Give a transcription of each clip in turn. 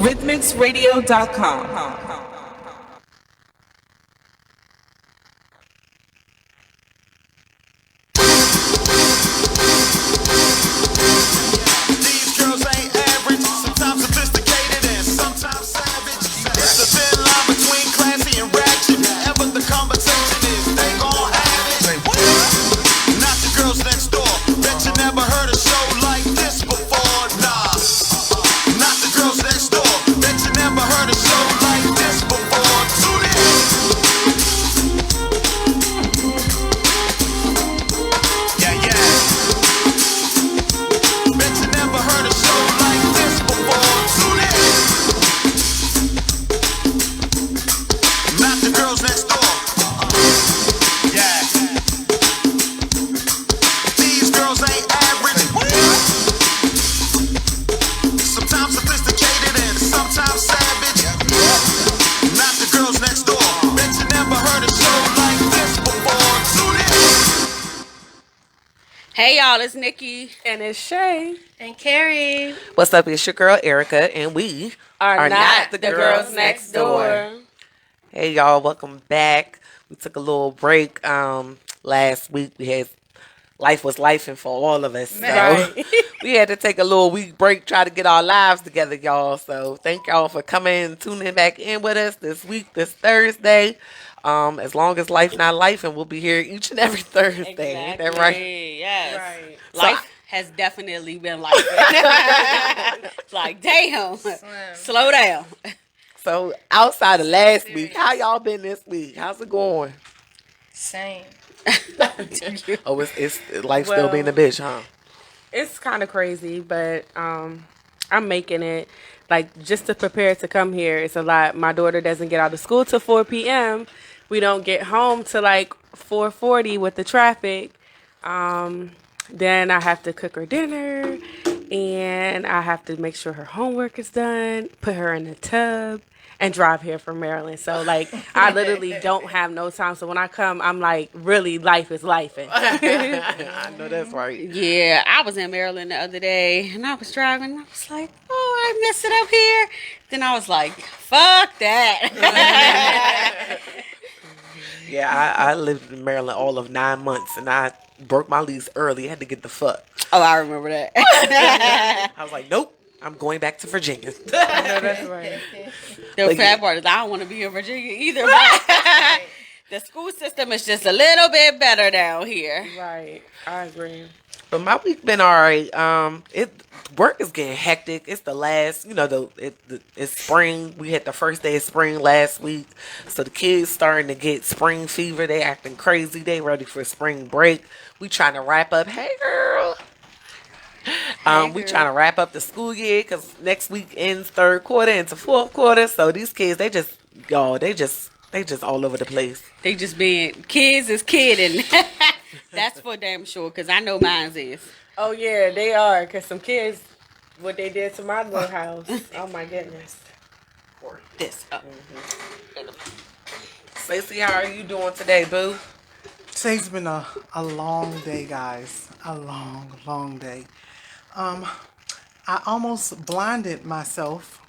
rhythmicsradio.com. These girls ain't average, sometimes sophisticated and sometimes savage. It's a thin line between classy and ratchet. Whatever the conversation is, they gon' have it. Not the girls next door. Bet you never heard a show like this before. Nah. Not the girls next door. Bet you never heard a show like this before. Tune in. Yeah, yeah. Bet you never heard a show like this before. Tune in. Not the girls next door. Yeah. These girls ain't average. Sometimes sophisticated and sometimes savage. Not the girls next door. Bet you never heard a show like this before. Tune in. Hey y'all, it's Nikki. And it's Shay. And Carrie. What's up? It's your girl Erica, and we Are not the girls next door. Hey y'all, welcome back. We took a little break. Last week we had life was lifing for all of us, so Right. we had to take a little week break, try to get our lives together, y'all. So thank y'all for coming and tuning back in with us this week, this Thursday. As long as life not life, and we'll be here each and every Thursday. Ain't that right? Yes. Right. Life has definitely been like that. It's like, damn, slow down. So outside of last week, how y'all been this week? How's it going? Same. Oh, it's life still being a bitch, huh? It's kind of crazy, but I'm making it. Like, just to prepare to come here, it's a lot. My daughter doesn't get out of school till 4 p.m. We don't get home till like 4:40 with the traffic. Then I have to cook her dinner, and I have to make sure her homework is done, put her in the tub, and drive here from Maryland. So, like, I literally don't have no time. So when I come, I'm like, really, life is lifing. I know that's right. Yeah, I was in Maryland the other day, and I was driving, and I was like, oh, I messed it up here. Then I was like, fuck that. Yeah, I lived in Maryland all of 9 months, and I broke my lease early. I had to get the fuck. Oh, I remember that. I was like, nope, I'm going back to Virginia. I know that's right. The But sad part is I don't want to be in Virginia either. But the school system is just a little bit better down here. Right. I agree. But my week been all right. Work is getting hectic. It's the last, it's spring. We had the first day of spring last week, so the kids starting to get spring fever. They acting crazy. They ready for spring break. We trying to wrap up. Hey girl. We trying to wrap up the school year because next week ends third quarter into fourth quarter. So these kids, they just all over the place. They just being kids is kidding. That's for damn sure, because I know mine's is. Oh, yeah, they are. Because some kids, what they did to my little house. Oh, my goodness. Or this. Stacey, how are you doing today, boo? Today's been a long day, guys. A long day. I almost blinded myself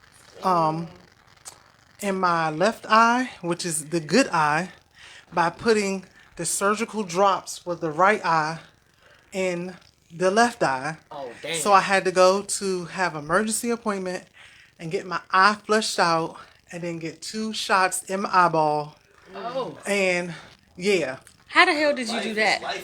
in my left eye, which is the good eye, by putting the surgical drops for the right eye in the left eye. Oh, damn. So I had to go to have an emergency appointment and get my eye flushed out and then get 2 shots in my eyeball. Oh. And yeah. How the hell did you do that? Yes,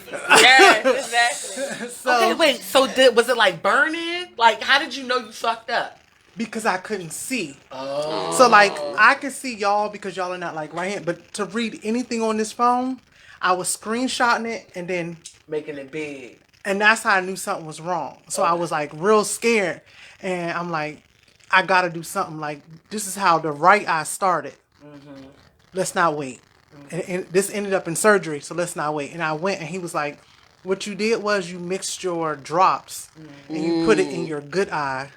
exactly. So Okay, wait. So was it like burning? Like, how did you know you fucked up? because I couldn't see. Oh. So like I could see y'all because y'all are not like right hand, but to read anything on this phone, I was screenshotting it and then Making it big. and that's how I knew something was wrong. So I was like real scared and I'm like, I gotta do something. Like this is how the right eye started. Mm-hmm. Let's not wait. Mm-hmm. And this ended up in surgery, so let's not wait. And I went and he was like, what you did was you mixed your drops and you put it in your good eye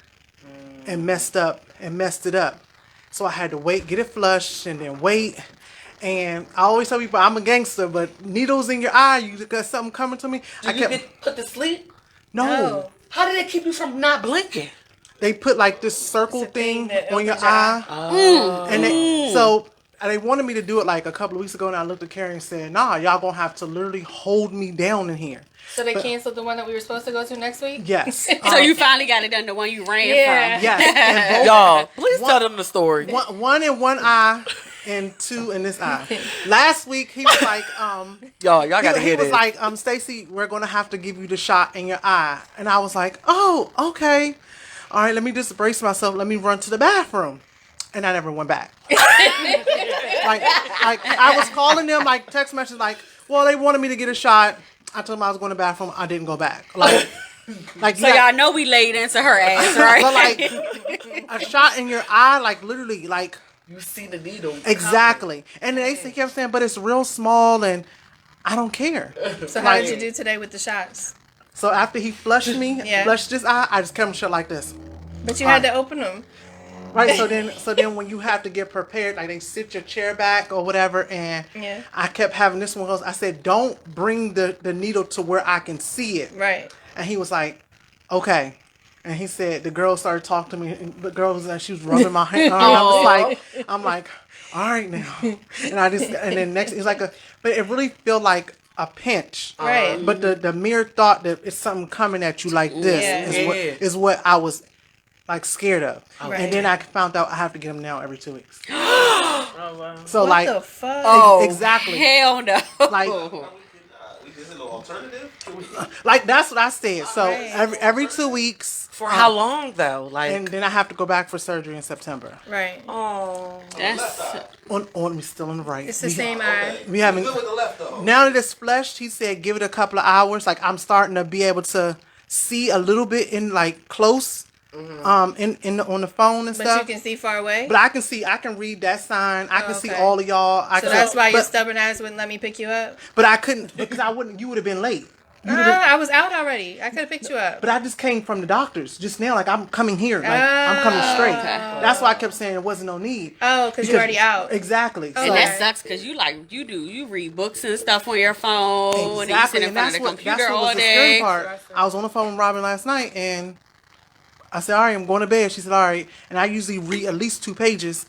and messed it up. So I had to wait, get it flushed, and then wait. And I always tell people I'm a gangster, but needles in your eye, you got something coming to me. Did you get put to sleep? No. How did it keep you from not blinking? they put like this circle It's a thing thing that on your opens your eye. eye. And they wanted me to do it like a couple of weeks ago, and I looked at Carrie and said, "Nah, y'all gonna have to literally hold me down in here." So they canceled the one that we were supposed to go to next week? Yes. So you finally got it done, the one you ran Yeah. from. Yes. And both, Y'all, please tell them the story. one in one eye and two in this eye. Last week he was like, Y'all gotta he hear was this. like, Stacy, we're gonna have to give you the shot in your eye. And I was like, oh, okay. All right, let me just brace myself. Let me run to the bathroom. And I never went back. like I was calling them, like text message, like, well, they wanted me to get a shot. I told them I was going to the bathroom. I didn't go back. Like So y'all know we laid into her ass, right? but like a shot in your eye, like literally, like You see the needle. exactly. And they kept saying, but it's real small, and I don't care. So how did you do today with the shots? So after he flushed me, Yeah. flushed his eye, I just kept him shut like this. But you had to open them. Right, so then when you have to get prepared, like they sit your chair back or whatever, and Yeah. I kept having this one goes, I said, don't bring the needle to where I can see it. Right. And he was like, okay. And he said, the girl started talking to me, and the girl was she was rubbing my hand. I'm like, all right now. And then next, it's like but it really felt like a pinch. Right. But the mere thought that it's something coming at you like this Yeah. is what I was like scared of. Right. And then I found out I have to get them now every 2 weeks. So What like the fuck? Oh, exactly. hell no. Like Is it no alternative? like that's what I said. So Right. every 2 weeks. For how long though? Like, And then I have to go back for surgery in September. Right. oh, That's On we still in the right. It's the same eye. We haven't. Good with the left though. Now that it's flushed, he said give it a couple of hours. Like I'm starting to be able to see a little bit in like close, on the phone and But stuff. you can see far away? But I can read that sign. I can see okay. all of y'all. So that's why your but, stubborn ass wouldn't let me pick you up? but I couldn't because I wouldn't. You would have been late. I was out already. I could have picked you up. But I just came from the doctors just now. Like I'm coming here. Like I'm coming straight. That's why I kept saying there wasn't no need. Oh, because you're already out. Exactly. Oh, and So- that sucks because you read books and stuff on your phone and you sit in front of the computer all was the day. scary part. I was on the phone with Robin last night and I said, all right, I'm going to bed. She said, all right. And I usually read at least 2 pages.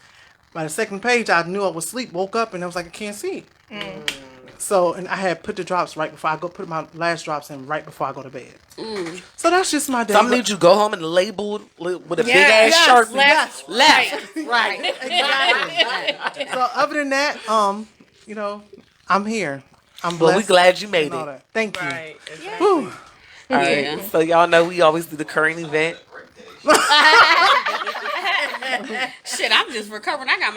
By the second page, I knew I was asleep, woke up, and I was like, I can't see. So, and I had put the drops right before I go, put my last drops in right before I go to bed. So that's just my day. some need you go home and label with a big Yes, ass yes, sharpie. left, Right. Exactly. So other than that, I'm here. I'm blessed. Well, we glad you made and all it. that. Thank you. Right. Whew. All right. Yeah. So y'all know we always do the current event. Shit, I'm just recovering. I got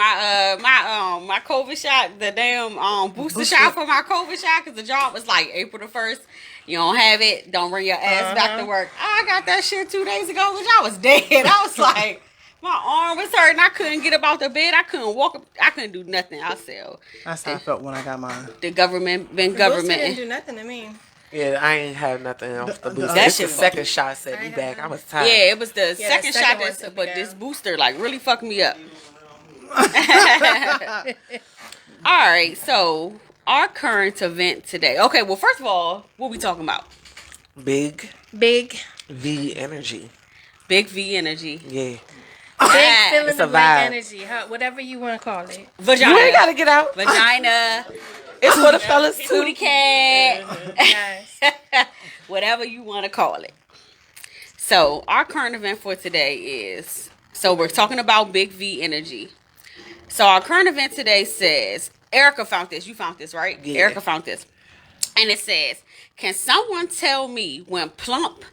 my COVID shot, the damn booster shot for my COVID shot because the job was like April the 1st. You don't have it, don't bring your ass back to work. I got that shit 2 days ago, which I was dead. I was like, my arm was hurting. I couldn't get up out the bed. I couldn't walk up. I couldn't do nothing. I said, That's how I felt when I got mine. the government been Booster didn't government. do nothing to me. Yeah, I ain't have nothing else to boost. that This shit the second shot set me back. I was tired. Yeah, it was the Yeah, second the shot, second one took me but down. this booster like really fucked me up. All right, so our current event today. Okay, well, first of all, what we talking about? Big Big V energy. Big V energy. Yeah. Ah, feeling it's a of like vibe. energy, whatever you want to call it. vagina. You ain't gotta get out. Vagina. It's for the fellas too. Booty cat. Yes. Whatever you want to call it. So our current event for today is, so we're talking about Big V energy. So our current event today says, Erica found this. You found this, right? Yeah. Erica found this. And it says, can someone tell me when plump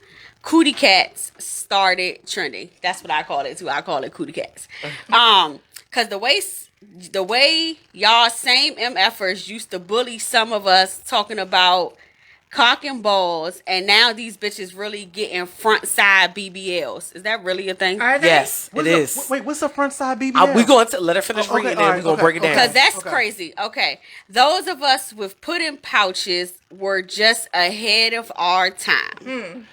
cootie cats started trending? That's what I call it too. I call it cootie cats. Cause the way y'all same MFers used to bully some of us talking about cock and balls, and now these bitches really getting front side BBLs. Is that really a thing? Are they? Yes, it is. Wait, what's the front side BBL? We going to let her finish Okay, reading, all and right, we're gonna okay, break it down. okay. Because that's Okay. crazy. Okay. Those of us with pudding pouches were just ahead of our time.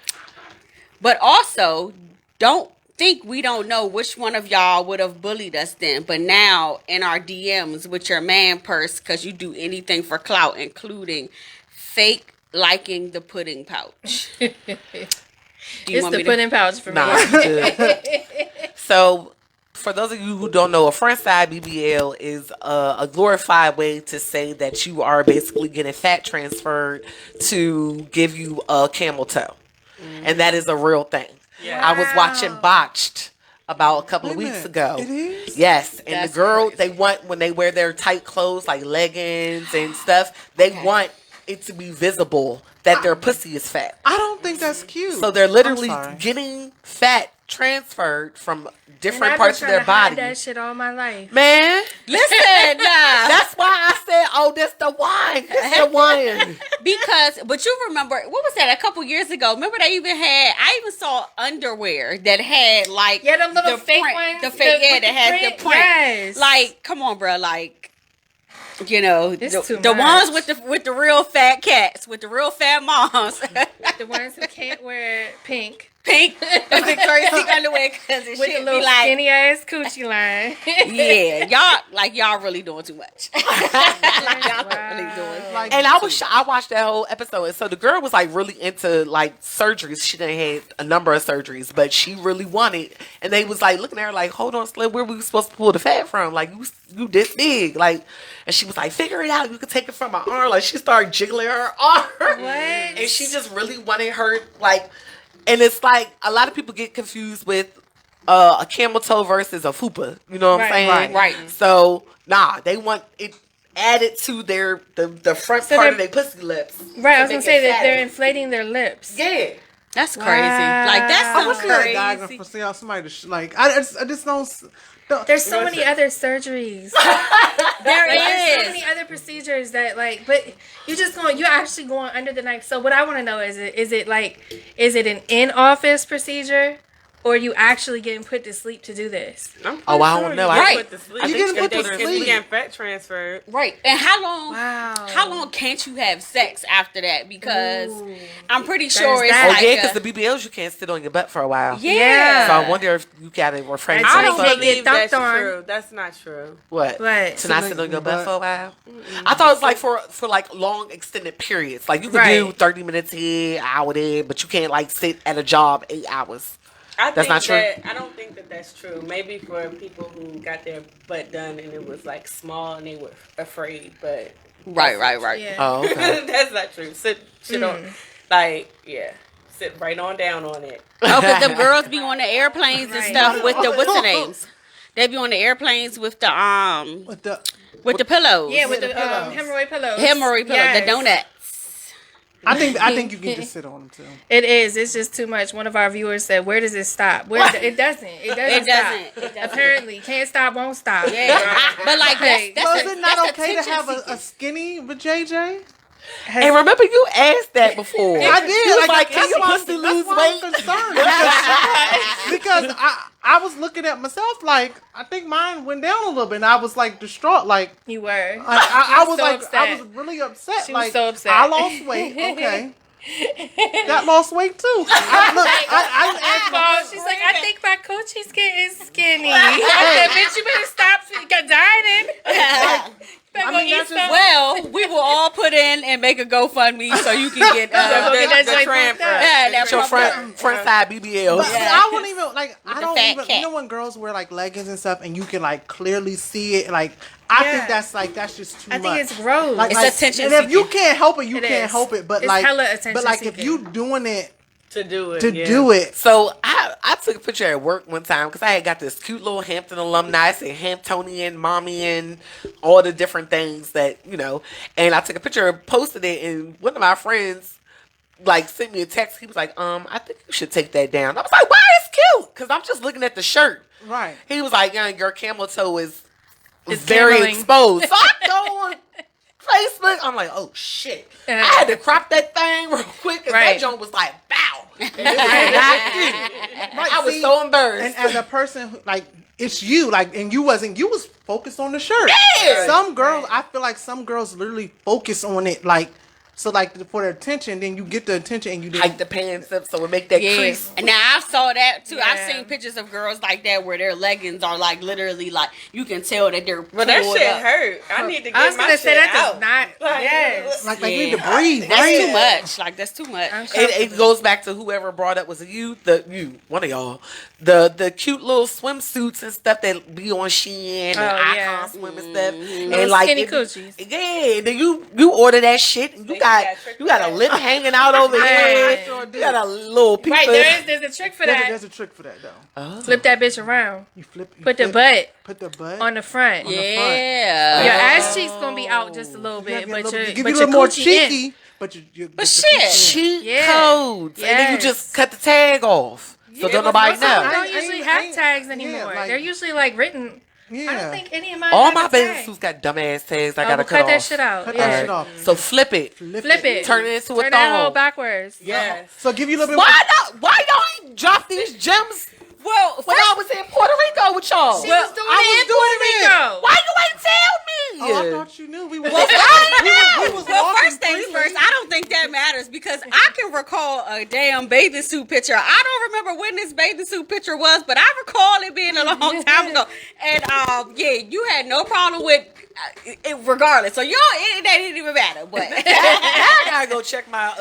But also, don't think we don't know which one of y'all would have bullied us then. But now in our DMs with your man purse, because you do anything for clout, including fake liking the pudding pouch. Do you It's want the me to? pudding pouch for Nah, me. you good. So, for those of you who don't know, a front side BBL is a glorified way to say that you are basically getting fat transferred to give you a camel toe. And that is a real thing. Yeah. I was watching Wow. Botched about a couple of Wait a weeks minute. ago. It is? Yes, and That's the girl, crazy. they want, when they wear their tight clothes like leggings and stuff, they want it to be visible that their pussy is fat. I don't think that's cute. So they're literally I'm sorry. getting fat transferred from And different I've parts been of their trying to hide body. that shit all my life. Man, Listen, nah. that's why I said, oh, that's the one. That's the one. Because, but you remember, what was that, a couple years ago? Remember they even had, I even saw underwear that had like, Yeah, them little the fake print, ones. the fake, with yeah, that had print. the print. Yes. Like, come on, bro, like, you know, It's too the ones much. with the real fat cats, with the real fat moms, the ones who can't wear pink. pink Victoria's Secret underwear because it With the should little be like, skinny ass coochie line. yeah, y'all really doing too much. Like, y'all really doing. Like, And I watched that whole episode, and so the girl was like really into like surgeries. She done had a number of surgeries, but she really wanted. And they was like looking at her like, "Hold on, Slim, where we supposed to pull the fat from? Like you this big, like." And she was like, "Figure it out. You can take it from my arm." Like she started jiggling her arm, What? and she just really wanted her like. And it's like a lot of people get confused with a camel toe versus a fupa. You know what I'm saying? Right. So nah, they want it added to the front So part of they're- their pussy lips. Right, I was to gonna make say it that they're fatter. inflating their lips. Yeah. That's crazy. Like that's Wow. so I wish that guy crazy. for see how somebody like. I just don't. There's so many other surgeries. There There's so is. many other procedures that like, but you're actually going under the knife. So what I want to know is it an in-office procedure, or are you actually getting put to sleep to do this? Oh, I don't know. Right. I You think getting if put they- to if you sleep. getting fat transferred. Right. And how long? Wow. How long can't you have sex after that? Because Ooh. I'm pretty sure it's that. Oh like yeah, a- because the BBLs you can't sit on your butt for a while. yeah. So I wonder if you gotta refrain I from don't I don't They believe get that's dunked on. true. That's not true. what? What? To not Sit sit on on your your butt butt. for a while. I thought it was like for like long extended periods. Like you could do Right. 30 minutes here, hour there, but you can't like sit at a job 8 hours. I That's think not true? I don't think that that's true. Maybe for people who got their butt done and it was like small and they were afraid, but Right. Yeah. Oh, okay. that's not true. Sit on, like, yeah, sit right on down on it. Oh, because them girls be on the airplanes and Right. stuff with the what's the names? They be on the airplanes with the With the with the pillows. Yeah, with the pillows. hemorrhoid pillows. hemorrhoid pillows, the Yes. donuts. I think you can just sit on them too. It is. It's just too much. One of our viewers said, "Where does it stop?" It doesn't. It doesn't. It stop. doesn't. It doesn't. Apparently, can't stop, won't stop. Yeah. But like Hey. that's So a, is it not that's okay to attention have a seeking. skinny with JJ? And remember you asked that before. I did. You was like, can that's your why- pussy that's lose why weight? I'm concerned because I was looking at myself like I think mine went down a little bit, and I was like distraught. Like You were. I was so like upset. I was really upset. She was like so upset. I lost weight. Okay, that lost weight too. I didn't ask Oh, she's like, I think my coochie's getting skinny. I said, bitch, you better stop dieting. Better go mean, eat that's just- some. Well, we will all put in and make a GoFundMe so you can get Go get that the joint transfer. pumped up. yeah, that Your from front side BBL. But I wouldn't even like. I the don't fat even. cat. You know when girls wear like leggings and stuff, and you can like clearly see it. Like I Yeah. think that's just too I much. think it's gross. Like, It's like, attention And if you seeking. can't help it, you It can't is. help it. But It's like, hella attention but like if seeking. you doing it To do it. to yeah. do it, So I took a picture at work one time because I had got this cute little Hampton alumni, say Hamptonian, mommy, and all the different things that, you know. And I took a picture and posted it, and one of my friends like sent me a text. He was like, I think you should take that down. I was like, why? It's cute. Because I'm just looking at the shirt. right? He was like, yeah, your camel toe is It's very cameling. exposed. So I go on Facebook. I'm like, oh shit. I had to crop that thing real quick because that Right. joint was like, bow. And it was not cute. I was See, so embarrassed. And as a person, who, like it's you, like, and you was focused on the shirt. Yeah. Some girls, I feel like some girls literally focus on it, like So like for the attention, then you get the attention and you Hike the pants up so it make that Yeah, crease. and now I saw that too. I've Yeah. seen pictures of girls like that where their leggings are like literally like you can tell that they're But that pulled shit up. hurt. I need to get I was my gonna say shit that out. does not. Like, Yes. like we Yeah. need to breathe. That's breathe. too much. Like that's too much. It goes back to whoever brought up, was it you? One of y'all. The cute little swimsuits and stuff that be on Shein and yeah. Icon Swim and stuff. Mm-hmm. And like skinny it be- coochies. Yeah, then you order that shit and you got a lip hanging out over here. Man. You got a little piece Right, of there's a trick for There's that. a trick for that though. Flip that bitch around. You flip. You Put the flip- butt Put the butt on the front. the front. Yeah. Your ass cheeks gonna be out just a little You bit, have your but little- your give but you a your little more coochie in. cheeky. But you But shit. cheat Yeah. codes. And then you Yes. just cut the tag off. So don't But nobody most of them know. I don't ain't- usually I have ain't- tags yeah, anymore. like- They're usually like written. Yeah. I don't think any of mine All have my a bathing tag. suits got dumbass tags. I Oh, gotta well, cut cut that off. shit out. Cut Yeah. that shit off. So flip it. Flip it. Turn it into a Turn that thong. hole backwards. Yes. So give you a little bit. Why not? Why y'all ain't drop these gems Well, when I was in Puerto Rico with y'all? She was doing it in Puerto Rico. Why you ain't tell me? Oh, I thought you knew. We was. Well, we was well, walking first things freely. first, I don't think that matters because I can recall a damn bathing suit picture. I don't remember when this bathing suit picture was, but I recall it being a long time ago. And yeah, you had no problem with it regardless. So that didn't even matter. But I gotta go check my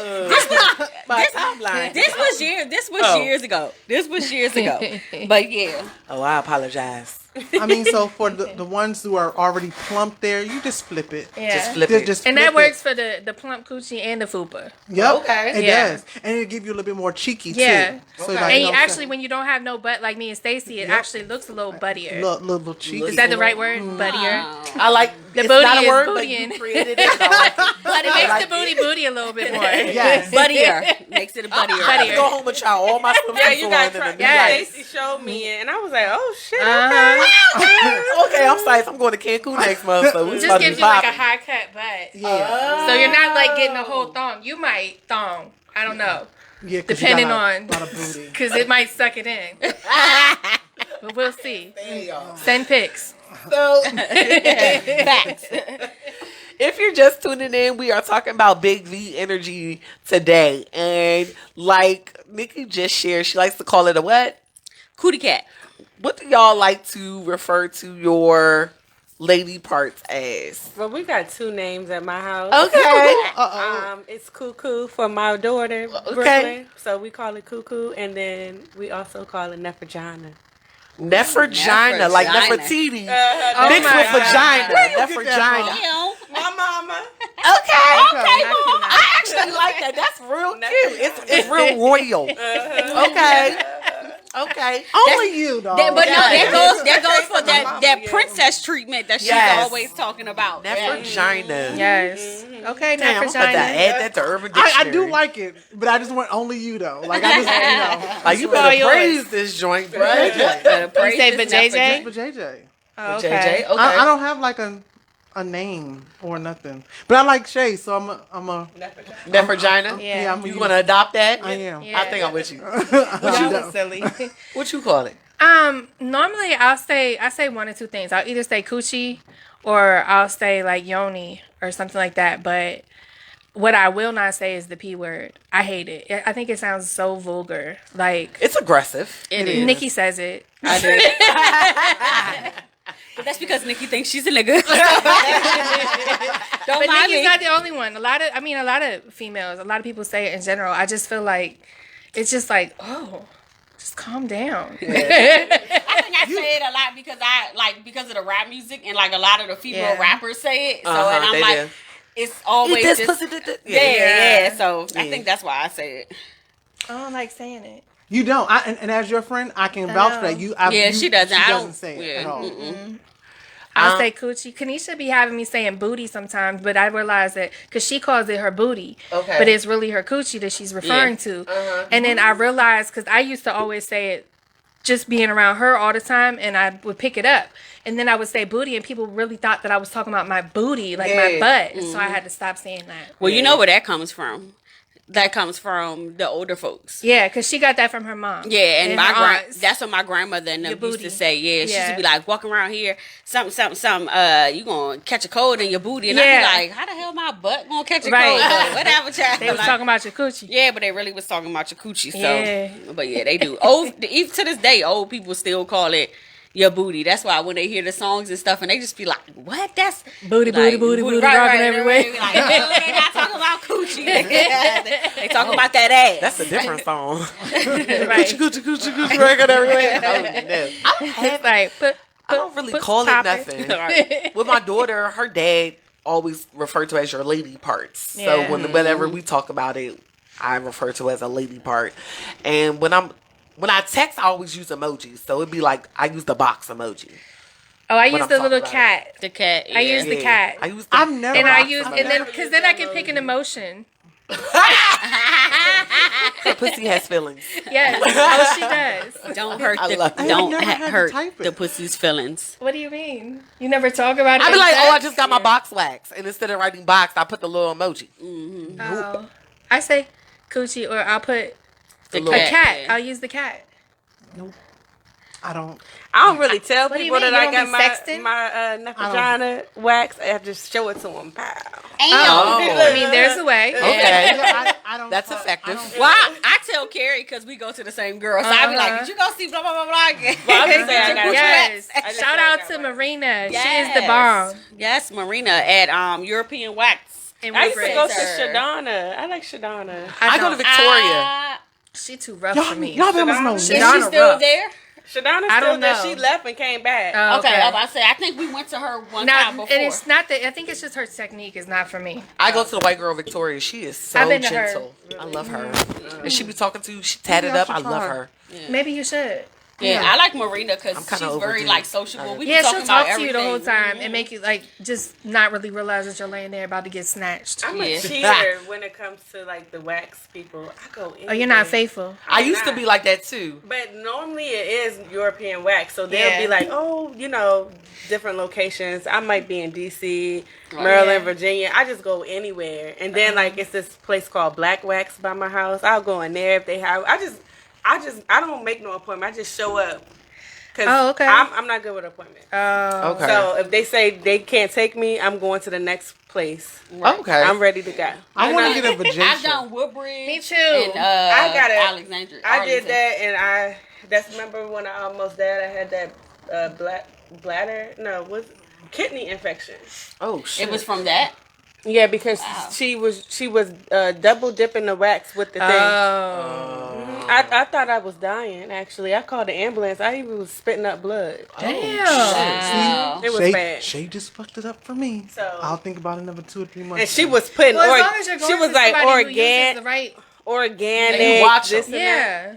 my timeline. this was years ago. This was years ago. But yeah, Oh, I apologize. I mean, so for the ones who are already plump there, you just flip it. Yeah. Just flip it. Just And flip that works it. for the plump coochie and the fupa. Yep. Okay. It Yeah. does, and it give you a little bit more cheeky Yeah. too. So Okay. like, And you you know what I'm actually, when you don't have no butt like me and Stacy, it actually looks a little buttier. saying? little cheeky. Is that the right word? Buttier. I like The it's booty not a is word, but bootying. you created it. And I like it. But it makes like the booty a little bit more. Yes. buddier makes it a buddier. I have to go home with y'all. All my swimsuits Yeah, you on got and try. a new Yes. Stacy showed me it, and I was like, "Oh shit!" Uh-huh. Okay, I'm sorry. I'm going to Cancun next month, so we Just about to gives be you like a popping. high cut butt. Yeah. So you're not like getting a whole thong. You might thong. I don't know. Yeah. 'Cause you Depending got on- a lot of booty. Because it might suck it in. But we'll see. Damn. Send pics. So, Facts. if you're just tuning in, we are talking about Big V energy today, and like Nikki just shared, she likes to call it a what? Cootie cat. What do y'all like to refer to your lady parts as? Well, we got two names at my house. Okay. It's Cuckoo for my daughter, Brooklyn. So we call it Cuckoo, and then we also call it Neferjana. Nefergina, like Nefergina. Nefertiti. Oh Mixed my with God. vagina. Where you get that Nefergina. Ew. My mama. Okay. Okay. I actually like that. That's real cute. It's real royal. Okay. Okay. Only you, though. But no, Yeah. that goes for that princess treatment that she's Yes. always talking about. Nefergina. Yes. Okay, Damn, I'm about to Nefergina. add that to Urban Dictionary. I do like it, but I just want only you though. Like I just, you know, Like, you All better yours. praise this joint, bro. You say for JJ? for JJ. Oh, JJ, okay. okay. I don't have like a name or nothing, but I like Shay, so I'm a Nefergina. Yeah. I'm a You want to adopt that? I am. Yeah. I think I'm with you. That was silly. What you call it? Normally I say one or two things. I'll either say coochie or I'll say like yoni or something like that. But what I will not say is the P word. I hate it. I think it sounds so vulgar. Like It's aggressive. It is. Nikki says it. I do. But that's because Nikki thinks she's a nigga. Don't But mind Nikki's me. not the only one. A lot of females, a lot of people say it in general. I just feel like it's just like, oh, just calm down. I think I say it a lot because of the rap music and like a lot of the female Yeah. rappers say it. So Uh-huh, and I'm they like, do. it's always Eat this just, pussy. yeah. So I Yeah. think that's why I say it. I don't like saying it. You don't. And as your friend, I can vouch for that. Yeah, she doesn't. She I doesn't don't- say it yeah. at all. I'll say coochie. Kanisha be having me saying booty sometimes, but I realize that because she calls it her booty, Okay. but it's really her coochie that she's referring to. And then I realized because I used to always say it, just being around her all the time, and I would pick it up, and then I would say booty, and people really thought that I was talking about my booty, like my Yeah. butt. And so I had to stop saying that. Well, you know where that comes from. that comes from the older folks. Yeah, because she got that from her mom. Yeah, and my her aunts. that's what my grandmother and them Your used to booty. say. Yeah, she used to Yeah. be like, walking around here, something, you gonna catch a cold in your booty. And Yeah. I'd be like, how the hell my butt gonna catch a Right. cold? But whatever, child. They was Like, talking about your coochie. yeah, but they really was talking about your coochie. So, Yeah. but yeah, they do. Even to this day, old people still call it your booty. That's why when they hear the songs and stuff, and they just be like, "What? That's Booty, like, booty, rocking everywhere. They like, "No, they not talking about coochie. they talking about that ass." That's a different song. Right. Coochie, record everywhere. It's like, I don't really put call it popping. nothing. With my daughter, her dad always referred to as your lady parts. Yeah. So whenever we talk about it, I refer to as a lady part. And when I text, I always use emojis. So it'd be like I use the box emoji. Oh, I When use I'm the talking little about cat. The cat. I use the cat. I use the I've never. And I box use, emoji. and then, because then I can pick an emotion. Her pussy has feelings. Yes. Oh, she does. Don't hurt I the love it. don't never had to hurt type it. the pussy's feelings. What do you mean? You never talk about it? I'd be in like, oh, I text? just got my box wax. And instead of writing box, I put the little emoji. Oh. I say coochie, or I'll put The little- a cat. yeah. I'll use the cat. I don't. I don't really tell What do you people mean? that You I don't got be sexting? my vagina wax. I just show it to them. Pow. Oh. I mean, there's a way. Okay. I don't. That's fuck- effective. I don't- Well, I tell Carrie because we go to the same girl. So I be like, did you go see blah, blah, blah, blah? Well, I'm just saying I got Yes. I just Shout say I out got to wax. Marina. She Yes. is the bomb. Yes, Marina at European Wax. And I used to go to Sir. Shadana. I like Shadana. I go to don't. Victoria. She too rough for Y'all, me. y'all ever know Is me? she Shadana still rough. there? Shadana's I still don't there. know. She left and came back. Oh, Okay, I was about to say, I think we went to her one time Not, before. and it's not that. I think it's just her technique is not for me. I go to the white girl Victoria. She is so I've been to her. gentle. I love her. And she be talking to you. She tatted Maybe I up. I should love try. her. Maybe you should. Yeah, I like Marina because I'm she's kinda very overdue. like sociable. We Yeah, be she'll talking about talk to you the whole everything. time and make you like just not really realize that you're laying there about to get snatched. I'm Yeah. a cheater when it comes to like the wax people. I go. Oh, you're not faithful. I used to be like that too. But normally it is European wax, so they'll Yeah. be like, oh, different locations. I might be in DC, Maryland, Yeah. Virginia. I just go anywhere, and then like it's this place called Black Wax by my house. I'll go in there if they have. I don't make no appointment. I just show up. Cause Oh, okay. I'm not good with appointments. Oh, Okay. So if they say they can't take me, I'm going to the next place. Okay. I'm ready to go. I want to get a I've vagina. done Woodbridge. Me too. And, I got it. Alexandria. I did that, and that's remember when I almost died. I had that kidney infection. Oh shit. It was from that. Yeah, because she was double dipping the wax with the thing. Oh. I thought I was dying. Actually, I called the ambulance. I even was spitting up blood. Damn. Wow. It was Shay, bad. Shay just fucked it up for me. So- I'll think about it another 2 or 3 months. And she was putting Well, as long as you're going she was to like somebody who uses the right. organic. And you watch this them. and that. Yeah.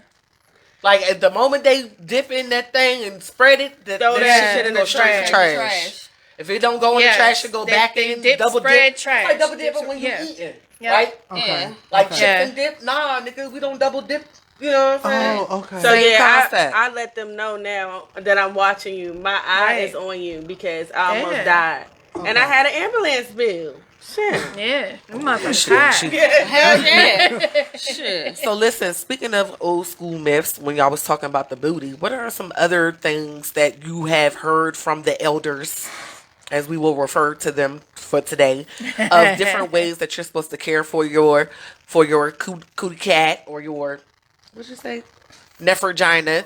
Like at the moment they dip in that thing and spread it, that Throw that shit in go the straight to trash. trash. If it don't go in Yes. the trash, it go They- back they in. dip, double spread, dip. trash. Like double dip Dip, when yeah. you eating, Yeah. right? Okay. Yeah. Like Okay. chips Yeah. and dip. Nah, nigga, we don't double dip. You know what I'm saying? Oh, okay. So Same yeah, concept. I let them know now that I'm watching you. My eye Right. is on you because I almost Yeah. died, and I had an ambulance bill. Shit. Yeah. Them motherfuckers high. Hell yeah. Shit. So listen, speaking of old school myths, when y'all was talking about the booty, what are some other things that you have heard from the elders, as we will refer to them for today, of different ways that you're supposed to care for your cootie cat or your, what'd you say? Nephrogyna,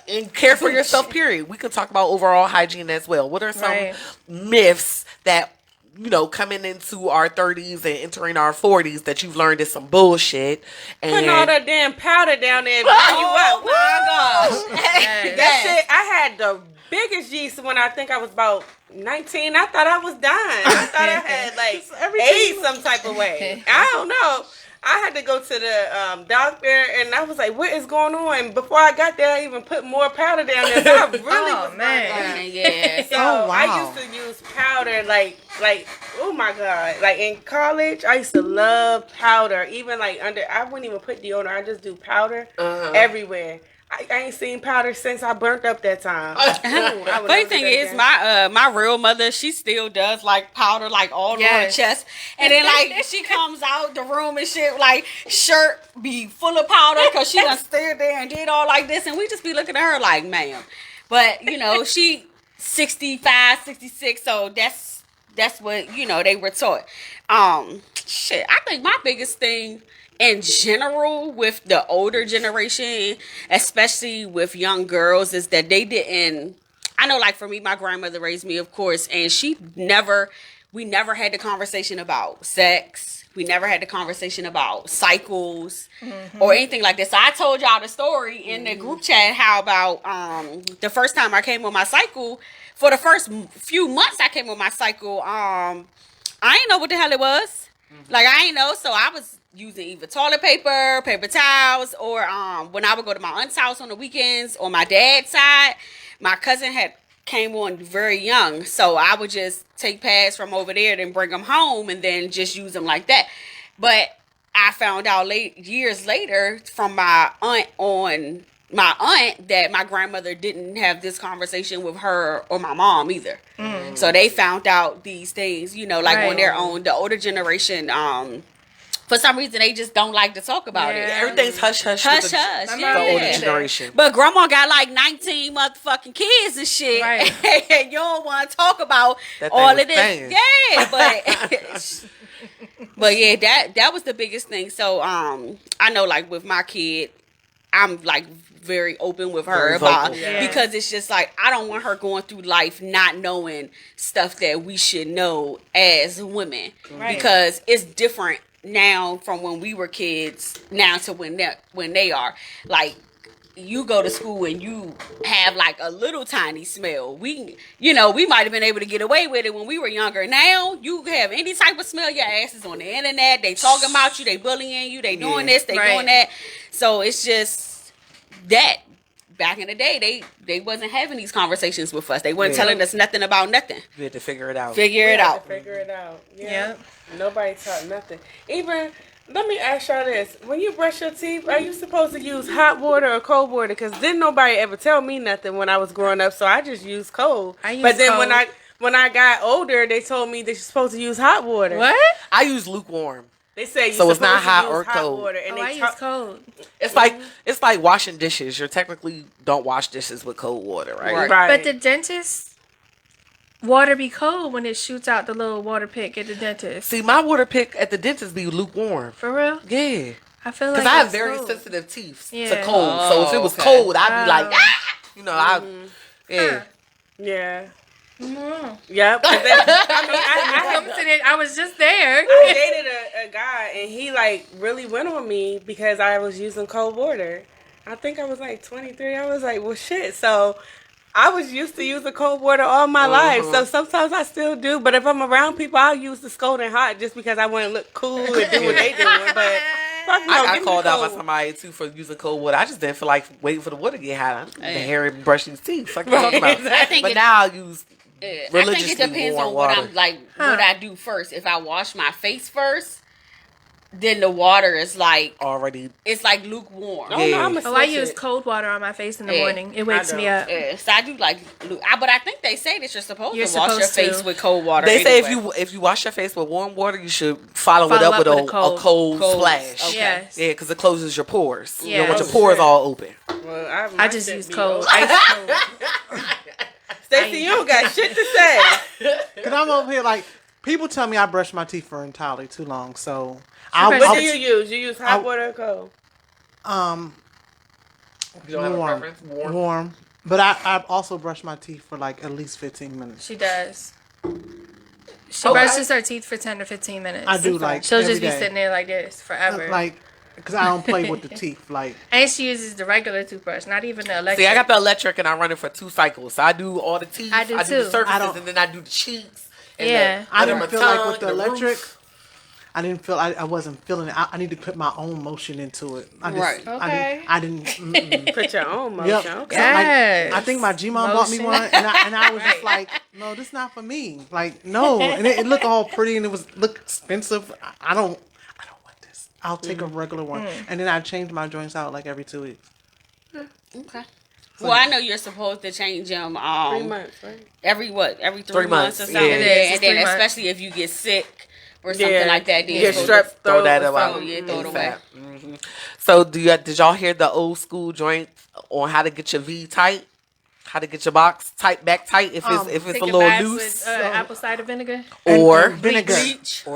and care for yourself, period. We could talk about overall hygiene as well. What are some Right. myths that, coming into our 30s and entering our 40s that you've learned is some bullshit? And Putting all that damn powder down there and burn you up. my gosh. Yes. That shit, I had the biggest yeast when I think I was about 19. I thought I was dying. I thought I had like AIDS some type of way. I don't know. I had to go to the doctor, and I was like, "What is going on?" Before I got there, I even put more powder down there. So I really Oh, was man. Yeah. So Oh, wow. I used to use powder like oh my god, like in college I used to love powder. Even like I wouldn't even put deodorant. I just do powder everywhere. I ain't seen powder since I burnt up that time. Funny thing is, my real mother, she still does like powder like all on her Yes. chest, and then like she comes out the room and shit like shirt be full of powder because she done stood there and did all like this, and we just be looking at her like, ma'am. But you know, she 65, 66, so that's what, you know, they were taught. Shit, I think my biggest thing in general with the older generation, especially with young girls, is that they didn't. I know, like for me, my grandmother raised me, of course, and we never had the conversation about sex. We never had the conversation about cycles or anything like this. So I told y'all the story in the group chat how about the first time I came on my cycle. For the first few months I came on my cycle, I didn't know what the hell it was. Like, I ain't know, so I was using either toilet paper, paper towels, or when I would go to my aunt's house on the weekends, on my dad's side, my cousin had came on very young, so I would just take pads from over there and bring them home and then just use them like that. But I found out years later from my aunt that my grandmother didn't have this conversation with her or my mom either. So they found out these things, you know, like on their own. The older generation, for some reason, they just don't like to talk about it. Everything's hush hush. Hush hush. The older generation. But grandma got like 19 motherfucking kids and shit. Right. And you don't want to talk about That all thing of was this. banging. Yeah, but yeah, that was the biggest thing. So I know, like with my kid, I'm like very open with her Very about vocal. because it's just like I don't want her going through life not knowing stuff that we should know as women, because it's different now from when we were kids now to when they are. Like, you go to school and you have like a little tiny smell. We might have been able to get away with it when we were younger. Now you have any type of smell, your ass is on the internet. They talking about you, they bullying you, they doing this, they doing that. So it's just that back in the day they wasn't having these conversations with us. They weren't telling us nothing about nothing. We had to figure it out. Figure it out. Yeah. Nobody taught nothing. Even, let me ask y'all this. When you brush your teeth, are you supposed to use hot water or cold water? Because didn't nobody ever tell me nothing when I was growing up, so I just used cold. But then cold. when I got older, they told me that you're supposed to use hot water. What? I use lukewarm. They say you're So it's supposed not to hot use or hot cold. water, and I they use cold. It's like washing dishes. You technically don't wash dishes with cold water, right? Right. But the dentist water be cold when it shoots out the little water pick at the dentist. See, my water pick at the dentist be lukewarm. For real? Yeah. I feel like Because I have it's very cold. sensitive teeth to Yeah. cold. So if it was cold, I'd be like, ah! You know, yeah. Yeah. Mm. Yep. I was just there. I dated a guy, and he like really went on me because I was using cold water. I think I was like 23. I was like, well, shit. So I was used to using cold water all my life. So sometimes I still do. But if I'm around people, I'll use the scalding hot just because I want to look cool and do what they doing. But fuck no, I give got me called out by cold. somebody too for using cold water. I just didn't feel like waiting for the water to get hot. I'm the hair and brushing his teeth. Fuck you talking about. I think But it- now I use I think religiously it depends warm on what water. I'm like, what I do first. If I wash my face first, then the water is like, already. it's like lukewarm. Oh, no, I'm a Oh, I switch use it. cold water on my face in the Yeah. morning. It wakes me don't. up. Yeah, so I do like, but I think they say that you're supposed You're to wash your supposed to. face with cold water. They say anyway. if you wash your face with warm water, you should follow it Follow up up with with a a cold. cold Cold. splash. Okay. Yes. Yeah, because it closes your pores. You Yeah. don't want your Oh, pores shit. all open. Well, I just use cold. I, Ice cold. Stacey, you don't got shit to say. Cause I'm over here like people tell me I brush my teeth for entirely too long. So What do you use? You use hot I'll- water or cold? You don't have a warm, preference? warm. But I also brush my teeth for like at least 15 minutes. She does. She brushes her teeth for 10 to 15 minutes. I do like She'll every just be day. sitting there like this forever. Like, cause I don't play with the teeth. Like, And she uses the regular toothbrush, not even the electric. See, I got the electric and I run it for 2 cycles. So I do all the teeth, I do the too. surfaces, I don't- and then I do the cheeks. And Yeah. I the didn't feel like tongue, with the electric. roof. I didn't feel. I wasn't feeling it. I need to put my own motion into it. I just, Right. Okay. I didn't. mm-mm. Put your own motion. Yep. Okay. Yes. I think my G-Mom bought me Motion. one, and I was just like, no, this not for me. Like, no, and it looked all pretty, and it was look expensive. I don't want this. I'll take a regular one, and then I change my joints out like every 2 weeks. Okay. Well, I know you're supposed to change them 3 months, right? every 3 months or something. yeah. It is, And it's then 3 months. especially if you get sick or something Yeah. like that, then Yeah, you're supposed strep to Throw that throat or away. something. yeah, throw it away. So did y'all hear the old school joint on how to get your V tight? How to get your box tight back tight if it's Take a a little bath loose, with apple cider vinegar. or and vinegar.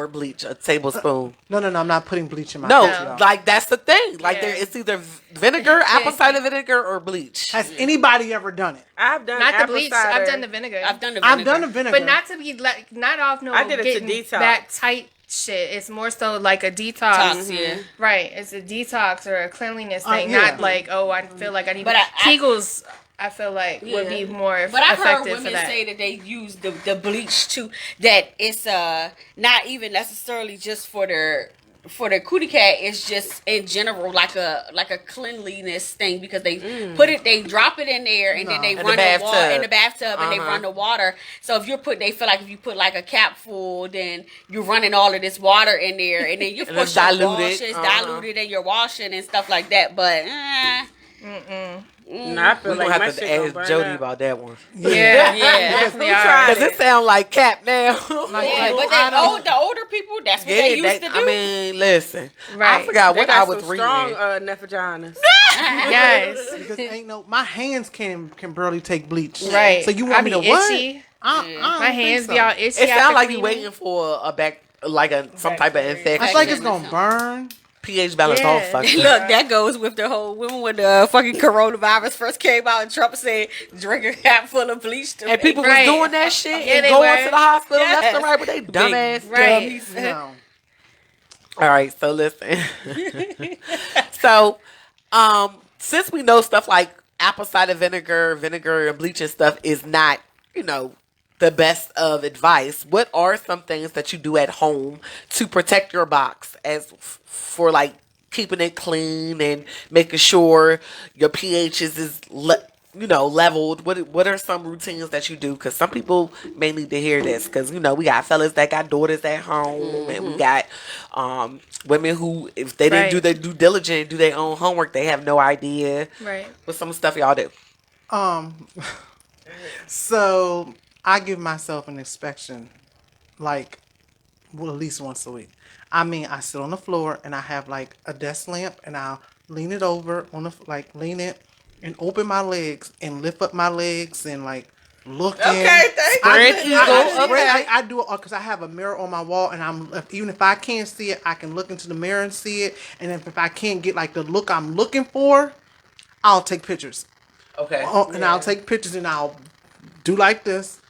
bleach, a tablespoon. No, I'm not putting bleach in my No, teeth, y'all. like that's the thing. Like Yeah. it's either vinegar, apple cider vinegar, or bleach. Has anybody ever done it? I've done Not the apple bleach. cider. I've done the vinegar. I've done the vinegar. I've done the vinegar. But not to be like not off no I did it to getting detox. back tight shit. It's more so like a detox. Tox, yeah. Right. It's a detox or a cleanliness thing. yeah. Not like, oh, I feel like I need But Kegels I feel like would be more But I've heard effective for women that. say that they use the bleach too. That it's not even necessarily just for their cootie cat. It's just in general like a cleanliness thing because they they drop it in there and then they run the water in the bathtub and they run the water. So if they feel like if you put like a cap full, then you're running all of this water in there and then you're And it's pushing diluted. it's diluted and you're washing and stuff like that. But Nah, I feel We're like gonna my have to shit ask gonna burn Jodie up. about that one. Yeah, Yeah. definitely Who are. tried Cause it sound like cap now. yeah, but the older people, that's what they used to do. I mean, listen. Right. I forgot They what got I was some reading. strong vaginas. Yes. Because ain't my hands can barely take bleach. Right. So you I want me be to what? itchy. I don't My think hands so. be all itchy. It after sounds like you cleaning. waiting for some type of infection. I feel like it's gonna burn. pH balance all Yeah. fucked up. Look, that goes with the whole women when the fucking coronavirus first came out and Trump said drink a hat full of bleach. To And people Right. was doing that shit Yeah, and they going were. to the hospital Yes. left and right with they dumbass Right. dummies. No. All right, so listen. So, since we know stuff like apple cider vinegar, and bleach and stuff is not, the best of advice, what are some things that you do at home to protect your box for like keeping it clean and making sure your pH is leveled? What are some routines that you do? Because some people may need to hear this. Because we got fellas that got daughters at home, and we got women who, if they didn't do their due diligence, do their own homework, they have no idea. Right. What some stuff y'all do? So I give myself an inspection, at least once a week. I mean, I sit on the floor and I have like a desk lamp, and I'll lean it over lean it and open my legs and lift up my legs and look in. I do it because I have a mirror on my wall, and even if I can't see it, I can look into the mirror and see it. And if I can't get the look I'm looking for, I'll take pictures. Okay. And I'll take pictures and I'll do like this.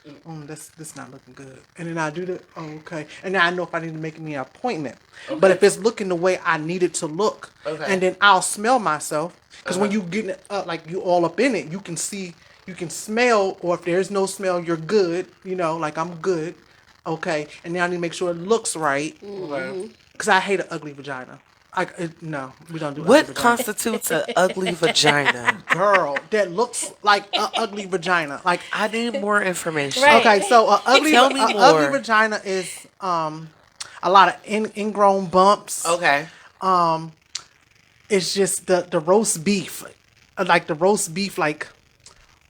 This not looking good. And then I do the okay. And then I know if I need to make me an appointment. Okay. But if it's looking the way I need it to look, and then I'll smell myself. Because when you get it you all up in it, you can see, you can smell, or if there's no smell, you're good. I'm good. Okay. And then I need to make sure it looks right. Because I hate an ugly vagina. No, we don't do What ugly vagina. constitutes an ugly vagina? Girl that looks like an ugly vagina. I need more information. Right. Okay, so Tell me more. ugly vagina is a lot of ingrown bumps. Okay. It's just the roast beef, the roast beef,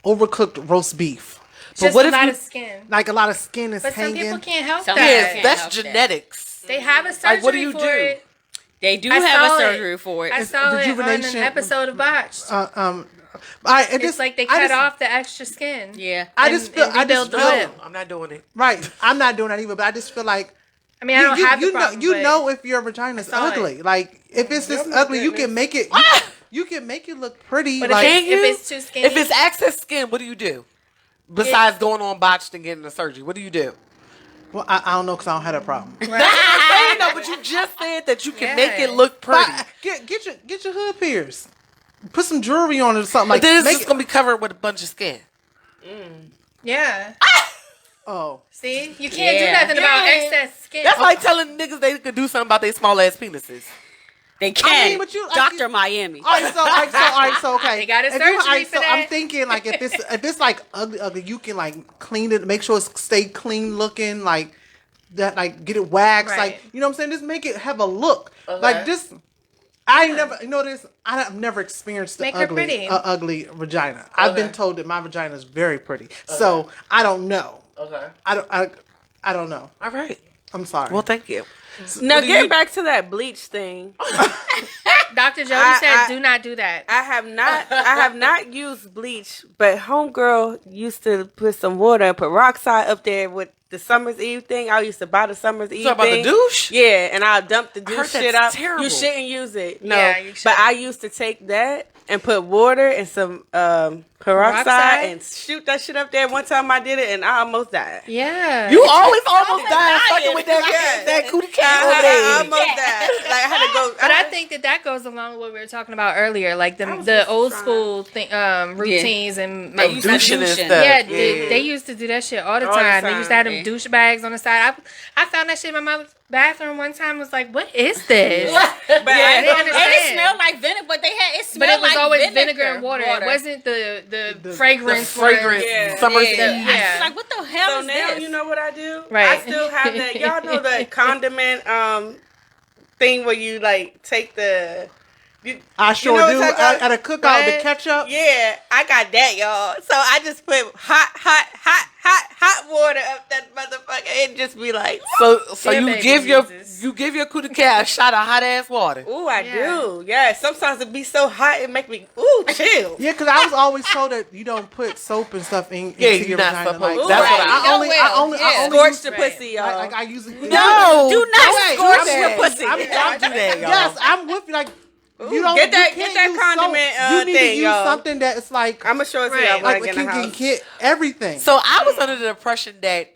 overcooked roast beef. Just what a if lot you- of skin. A lot of skin is But some hanging. people can't help Some that. people Yes, can't that's help that. genetics. They have a surgery what do you for do? it. They do I have saw a it. surgery for it. I saw it on an rejuvenation. episode of Botched. It's Like they cut off the extra skin. Yeah. I just feel. I just rebuild the feel. lip. I'm not doing it. Right. I'm not doing that either. But I just feel like. I mean, I don't have the problem. You but know if your vagina's saw it. ugly. If it's this ugly, you can make it. You can make it look pretty. But Can you? if it's too skinny, If it's excess skin, what do you do? Besides going on botched and getting the surgery, what do you do? well, I don't know because I don't have that problem. That's what I'm saying, though. But you just said that you can make it look pretty. But get your hood pierced. Put some jewelry on it or something But then it's make just it- gonna be covered with a bunch of skin. yeah. Oh. See, you can't Yeah. do nothing about excess skin. That's like telling niggas they could do something about their small ass penises. They can. but you- Dr. Miami. All right, so okay. They got a If you- surgery all right, for so that. I'm thinking if it's ugly, you can clean it, make sure it stay clean looking, that, get it waxed, Right. you know what I'm saying? Just make it have a look, Okay. just I ain't never, you know this. I've never experienced the Make her ugly, pretty. ugly vagina. I've been told that my vagina is very pretty, so I don't know. Okay. I don't know. All right. I'm sorry. Well, thank you. Now, getting back to that bleach thing, Dr. Jodie I- said, "Do not do that." I have not used bleach, but homegirl used to put some water and peroxide up there with the Summer's Eve thing. I used to buy the Summer's Eve talking about the thing. douche? Yeah, and I'll dump the heard douche shit that's out. terrible. You shouldn't use it. No, Yeah, you but shouldn't. I used to take that and put water and some peroxide Peroxide? and shoot that shit up there. One time I did it and I almost died. Yeah. You always almost die dying fucking with that cootie cat over I there. almost died. Like I had to go. But I think that goes along with what we were talking about earlier, like the just old trying. school thing, routines and They used to douching and douching. stuff. yeah, they used to do that shit all the All the time. They used to have them yeah. douche bags on the side. I found that shit in my mother's bathroom one time. Was like, what is this? but I I didn't don't understand. And it smelled like vinegar, but it smelled But it was like always vinegar and water. It wasn't the fragrance. Fragrance. Yeah. Summer's Yeah. Eve. Yeah. Like, what the hell So is now this? you know what I do. Right. I still have that. Y'all know the condiment thing where you like take the. I sure know do. what I'm talking At a cookout, the about? ketchup. Yeah, I got that, y'all. So I just put hot water up that motherfucker and just be like, So Yeah, you baby give your Jesus. cootie cat a shot of hot ass water. ooh, I Yeah. do. Yeah, sometimes it be so hot it make me chill. Yeah, because I was always told that you don't put soap and stuff in. Yeah, into you're your not vagina. supposed to. That's Right. what I No only. will. I only. Yeah. I only Scorch use, the Right. pussy, y'all. I use it. No, do not Wait, scorch I'm your with- pussy. Don't do that, y'all. Yes, I'm with you. Like you don't Get that- you can't get that use condiment, soap. You need to thing, use y'all. something that's like I'm gonna show it to Right. y'all when like I get in the can house. get everything. So I was under the impression that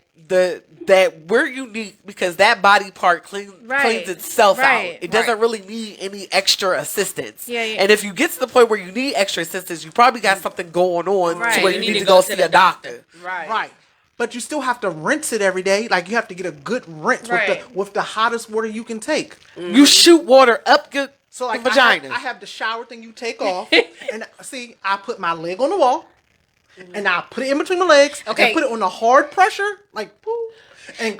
that we're unique because that body part cleans Right. itself Right. out. It doesn't Right. really need any extra assistance. Yeah, yeah. And if you get to the point where you need extra assistance, you probably got something going on Right. to where you You need to go see a doctor. Right. But you still have to rinse it every day. Like you have to get a good rinse Right. with the hottest water you can take. You shoot water up your So like vagina. I have the shower thing you take off, and see, I put my leg on the wall, and I put it in between my legs, Okay. and put it on a hard pressure, like poof, and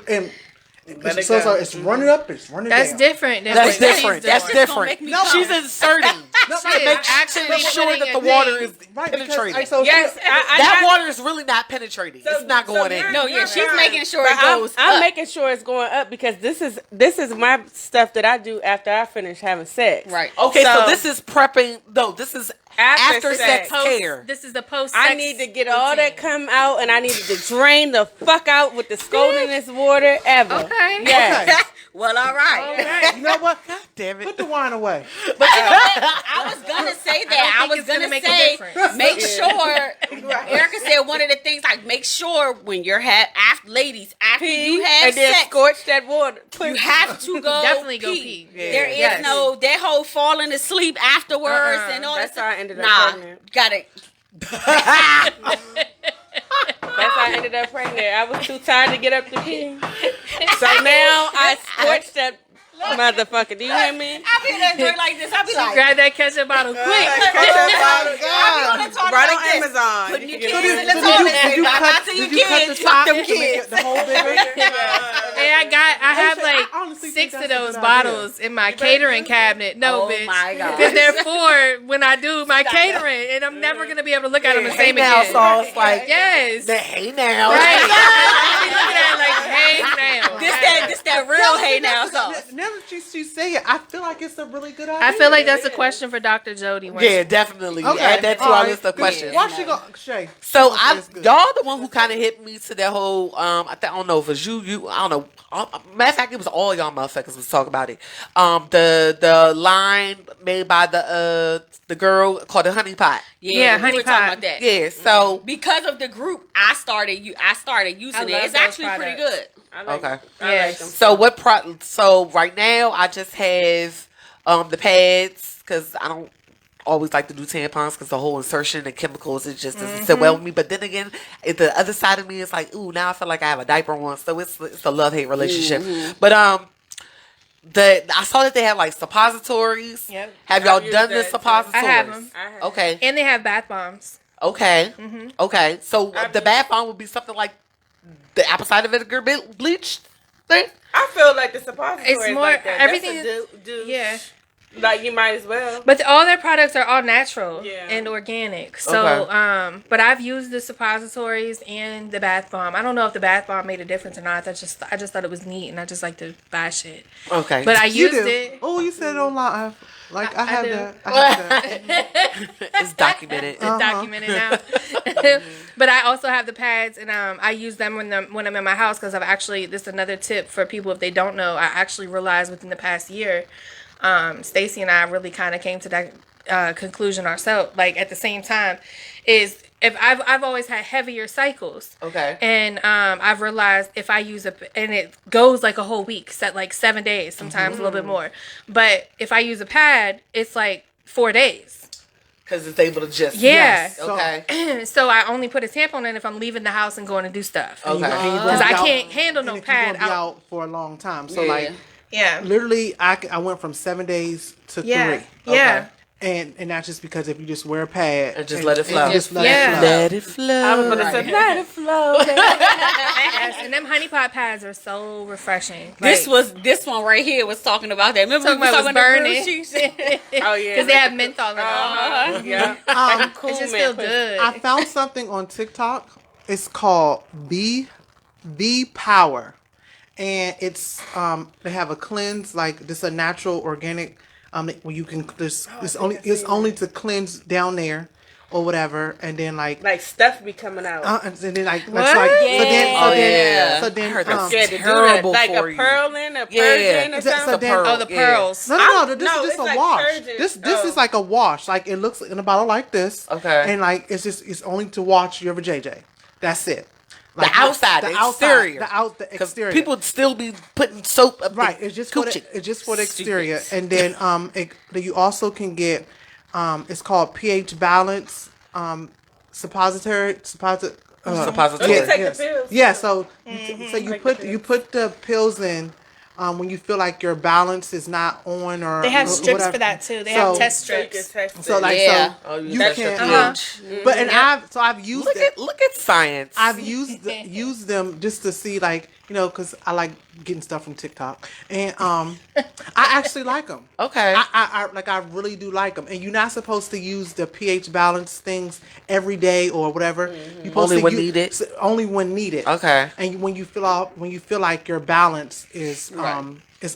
Let it so go. it's running up, it's running That's down. different. Than That's what she's different. doing. That's different. make me No, She's inserting No, to She make is actually to make sure putting that a the water thing. is Right, because penetrating. so Yes, That water is really not penetrating. It's not going in. No, yeah, she's making sure But it goes I'm up. making sure it's going up because this is my stuff that I do after I finish having sex. Right. Okay, so So- this is prepping. No, this is after sex sex. care. This is the post. I need to get all that come out, and I needed to drain the fuck out with the scoldingest water ever. Okay. Yes. Okay. Well, all right. You know what? Damn it. Put the wine away. But you know what? I was gonna say that. I think was it's gonna gonna make a say, difference. make sure. Erica said one of the things like make sure when you're ladies after you have and then sex, scorch that water. you have to go Definitely go pee. There is Yes. no that whole falling asleep afterwards and all That's that. how I ended up Nah, pregnant. got it. That's how I ended up pregnant. I was too tired to get up to pee. So now I scorched that motherfucker. Do you hear me? I be in that drink like this. I be like, Grab that ketchup bottle quick. I be Right like on this. Amazon. Putting your You kids can in get the it. toilet. Did you Not cut to your the kids. top Fuck them to make kids. it the whole bigger? Hey, I have Actually, I like honestly think 6 of that's a those good bottles in my catering cabinet. No, Oh bitch. my God. Because they're for when I do my catering, and I'm never gonna be able to look at them the Hey same now again. sauce like Yes. the hey now. Right. I be looking at it like, hey now. This that real hey now sauce. Now that you say it, I feel like it's a really good idea. I feel like that's a question for Dr. Jodie. when Yeah, definitely. Okay. Add that to All our right. list of questions. Why she go, Shay? So That's good. y'all the one who kind of hit me to that whole I don't know if it was you I don't know. Matter of fact, it was all y'all motherfuckers was talking about it. The line made by the girl called the honey pot. Yeah, we honey were talking pot. about that. Yeah, so Because of the group, I started using I it. love It's those actually pretty products. good. I like okay. them. I like Yes. them. So so right now I just have the pads because I don't always like to do tampons because the whole insertion and chemicals it just doesn't sit well with me. But then again, the other side of me is like, ooh, now I feel like I have a diaper on. So it's a love hate relationship. But I saw that they have like suppositories. Yep. Have y'all I've used done the that, too. suppositories? I have them. I have- Okay. And they have bath bombs. Okay. Okay. So I've the used- bath bomb would be something like the apple cider vinegar bleach thing. I feel like the suppository It's is more- like that. everything That's a is- Yeah. Like, you might as well. But all their products are all natural Yeah. and organic. So, Okay. but I've used the suppositories and the bath bomb. I don't know if the bath bomb made a difference or not. I just thought it was neat, and I just like to buy shit. Okay. But I You used do. it. Oh, you said it on live. Like I have do. that. I have that. It's documented. It's documented now. But I also have the pads, and I use them when I'm in my house, because I've actually, this is another tip for people if they don't know. I actually realized within the past year, Stacy and I really kind of came to that conclusion ourselves, like at the same time, is if I've always had heavier cycles. Okay. And I've realized if I use and it goes like a whole week, set like 7 days, sometimes a little bit more. But if I use a pad, it's like 4 days. Because it's able to just. Yeah. Yes. Okay. So I only put a tampon in if I'm leaving the house and going to do stuff. Okay. Because I can't handle no and if you're pad gonna be out. out for a long time. So Yeah. like Yeah. literally, I went from 7 days to Yeah. 3. Yeah. And that's just because if you just wear a pad And just let it flow. just let Yeah. it flow. Let it flow. I was going to say, let it flow. Yes, and them honey pot pads are so refreshing. This one right here was talking about that. Remember Talking we about was it was talking burning. sheets? Oh, yeah. Because they have menthol in them. Yeah. It just feels good. I found something on TikTok. It's called B Power, and it's they have a cleanse, like this a natural organic where you can it's only to cleanse down there or whatever, and then like stuff be coming out. and then like What? so Oh, yeah. so then I heard that's Scared to do that. terrible Like for a you. pearling, a Yeah. Persian or So something. then- Oh, the pearls. no, this no, is just it's a like wash. Persian. This is like a wash. Like it looks in a bottle like this. Okay. And like it's only to wash your vajayjay. That's it. The Like, outside, the exterior. the Because exterior. people still be putting soap up Right, the it's just for coochie. the exterior, and then you also can get it's called pH balance suppository. Suppository. You take the pills. Yeah, so you put the pills in when you feel like your balance is not on or They have or strips whatever. for that too. They So- have test So you can strips. test So it. like Yeah. Oh, you that's can, your pH. but and I've used it. Look at science. I've used them just to see, like, because I like getting stuff from TikTok, and I actually like them. Okay. I really do like them. And you're not supposed to use the pH balance things every day or whatever. You're supposed Only to when needed? Only when needed. Okay. And when you feel like your balance is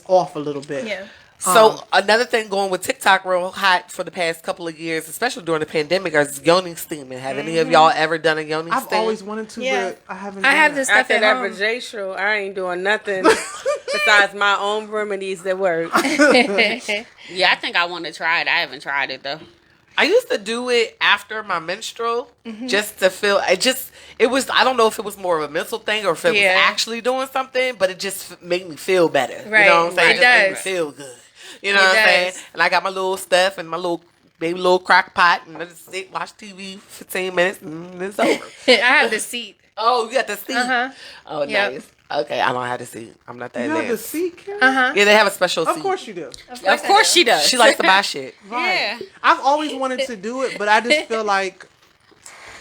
off a little bit. Yeah. So another thing going with TikTok real hot for the past couple of years, especially during the pandemic, is yoni steaming. Have any of y'all ever done a yoni I've steam? always wanted to, Yeah. but I haven't. I done have it. this stuff After at that home. vajacial, I ain't doing nothing besides my own remedies that work. Yeah, I think I want to try it. I haven't tried it though. I used to do it after my menstrual just to feel it was I don't know if it was more of a mental thing or if it was Yeah. actually doing something, but it just made me feel better. Right. You know what I'm saying? It It just made me does. feel good. You know It what I'm saying? does. And I got my little stuff and my little crock pot and I just sit, watch TV 15 minutes and it's over. I have the seat. Oh, you got the seat. Uh-huh. Oh, Yep. nice. Okay, I don't have the seat. I'm not that You have the advanced. seat, Karen? Yeah, they have a special seat. Of course you do. Of course she does. She likes to buy shit. Yeah. I've always wanted to do it, but I just feel like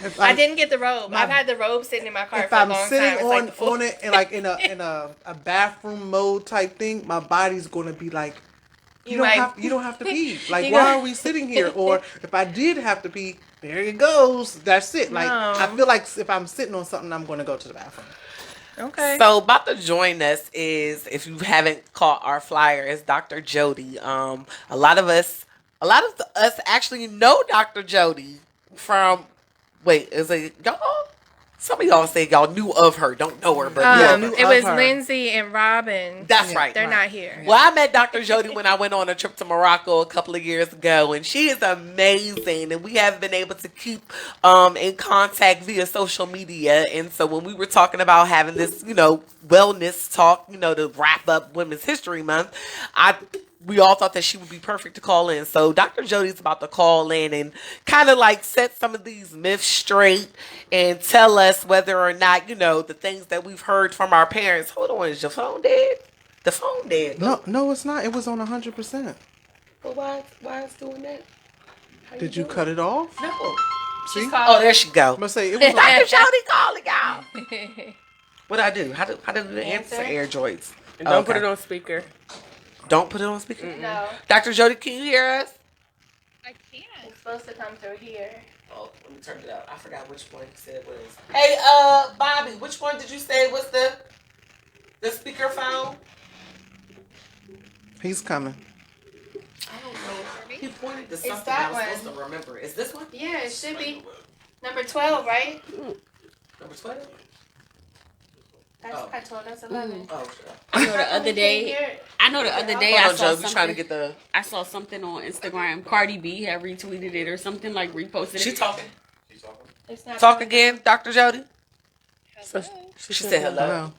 if I didn't get the robe. I've had the robe sitting in my car if for a I'm long sitting time. It's like the full- on it and like in a bathroom mode type thing, my body's gonna be like, you don't have to pee. Like, You why go- are we sitting here? Or if I did have to pee, there it goes. That's it. Like, No. I feel like if I'm sitting on something, I'm gonna go to the bathroom. Okay. So about to join us is, if you haven't caught our flyer, is Dr. Jodie. A lot of us actually know Dr. Jodie from. Wait, is it y'all? Some of y'all say y'all knew of her, don't know her, but yeah. knew It of was her. Lindsay and Robin. That's right. They're not here. Well, I met Dr. Jodie when I went on a trip to Morocco a couple of years ago, and she is amazing. And we have been able to keep in contact via social media. And so when we were talking about having this, wellness talk, to wrap up Women's History Month, we all thought that she would be perfect to call in. So Dr. Jodie's about to call in and kind of like set some of these myths straight and tell us whether or not, the things that we've heard from our parents. Hold on, is your phone dead? The phone dead. No, it's not. It was on 100%. But why is doing that? Did you cut it off? No. See? Oh, there she go. I'm gonna say it was on. Dr. Jodie calling y'all. What I do? How do the answer air droids? And don't put it on speaker. Don't put it on speaker. No, Dr. Jodie, can you hear us? I can't. it's supposed to come through here. Oh, let me turn it up. I forgot which one you said was. Hey, Bobby, which one did you say was the speaker phone? He's coming. I don't know. He pointed to something that I was one. supposed to remember. Is this one? Yeah, it should be number 12, right? Number 12? That's, Oh. I told us 11. Oh, sure. I know the other day. I know the other day I Hold on, saw Joe. We something. trying to get the. I saw something on Instagram. Cardi B had retweeted it or something, like reposted She it. talking. It's not Talk again, Dr. Jodie. She said hello. Hello.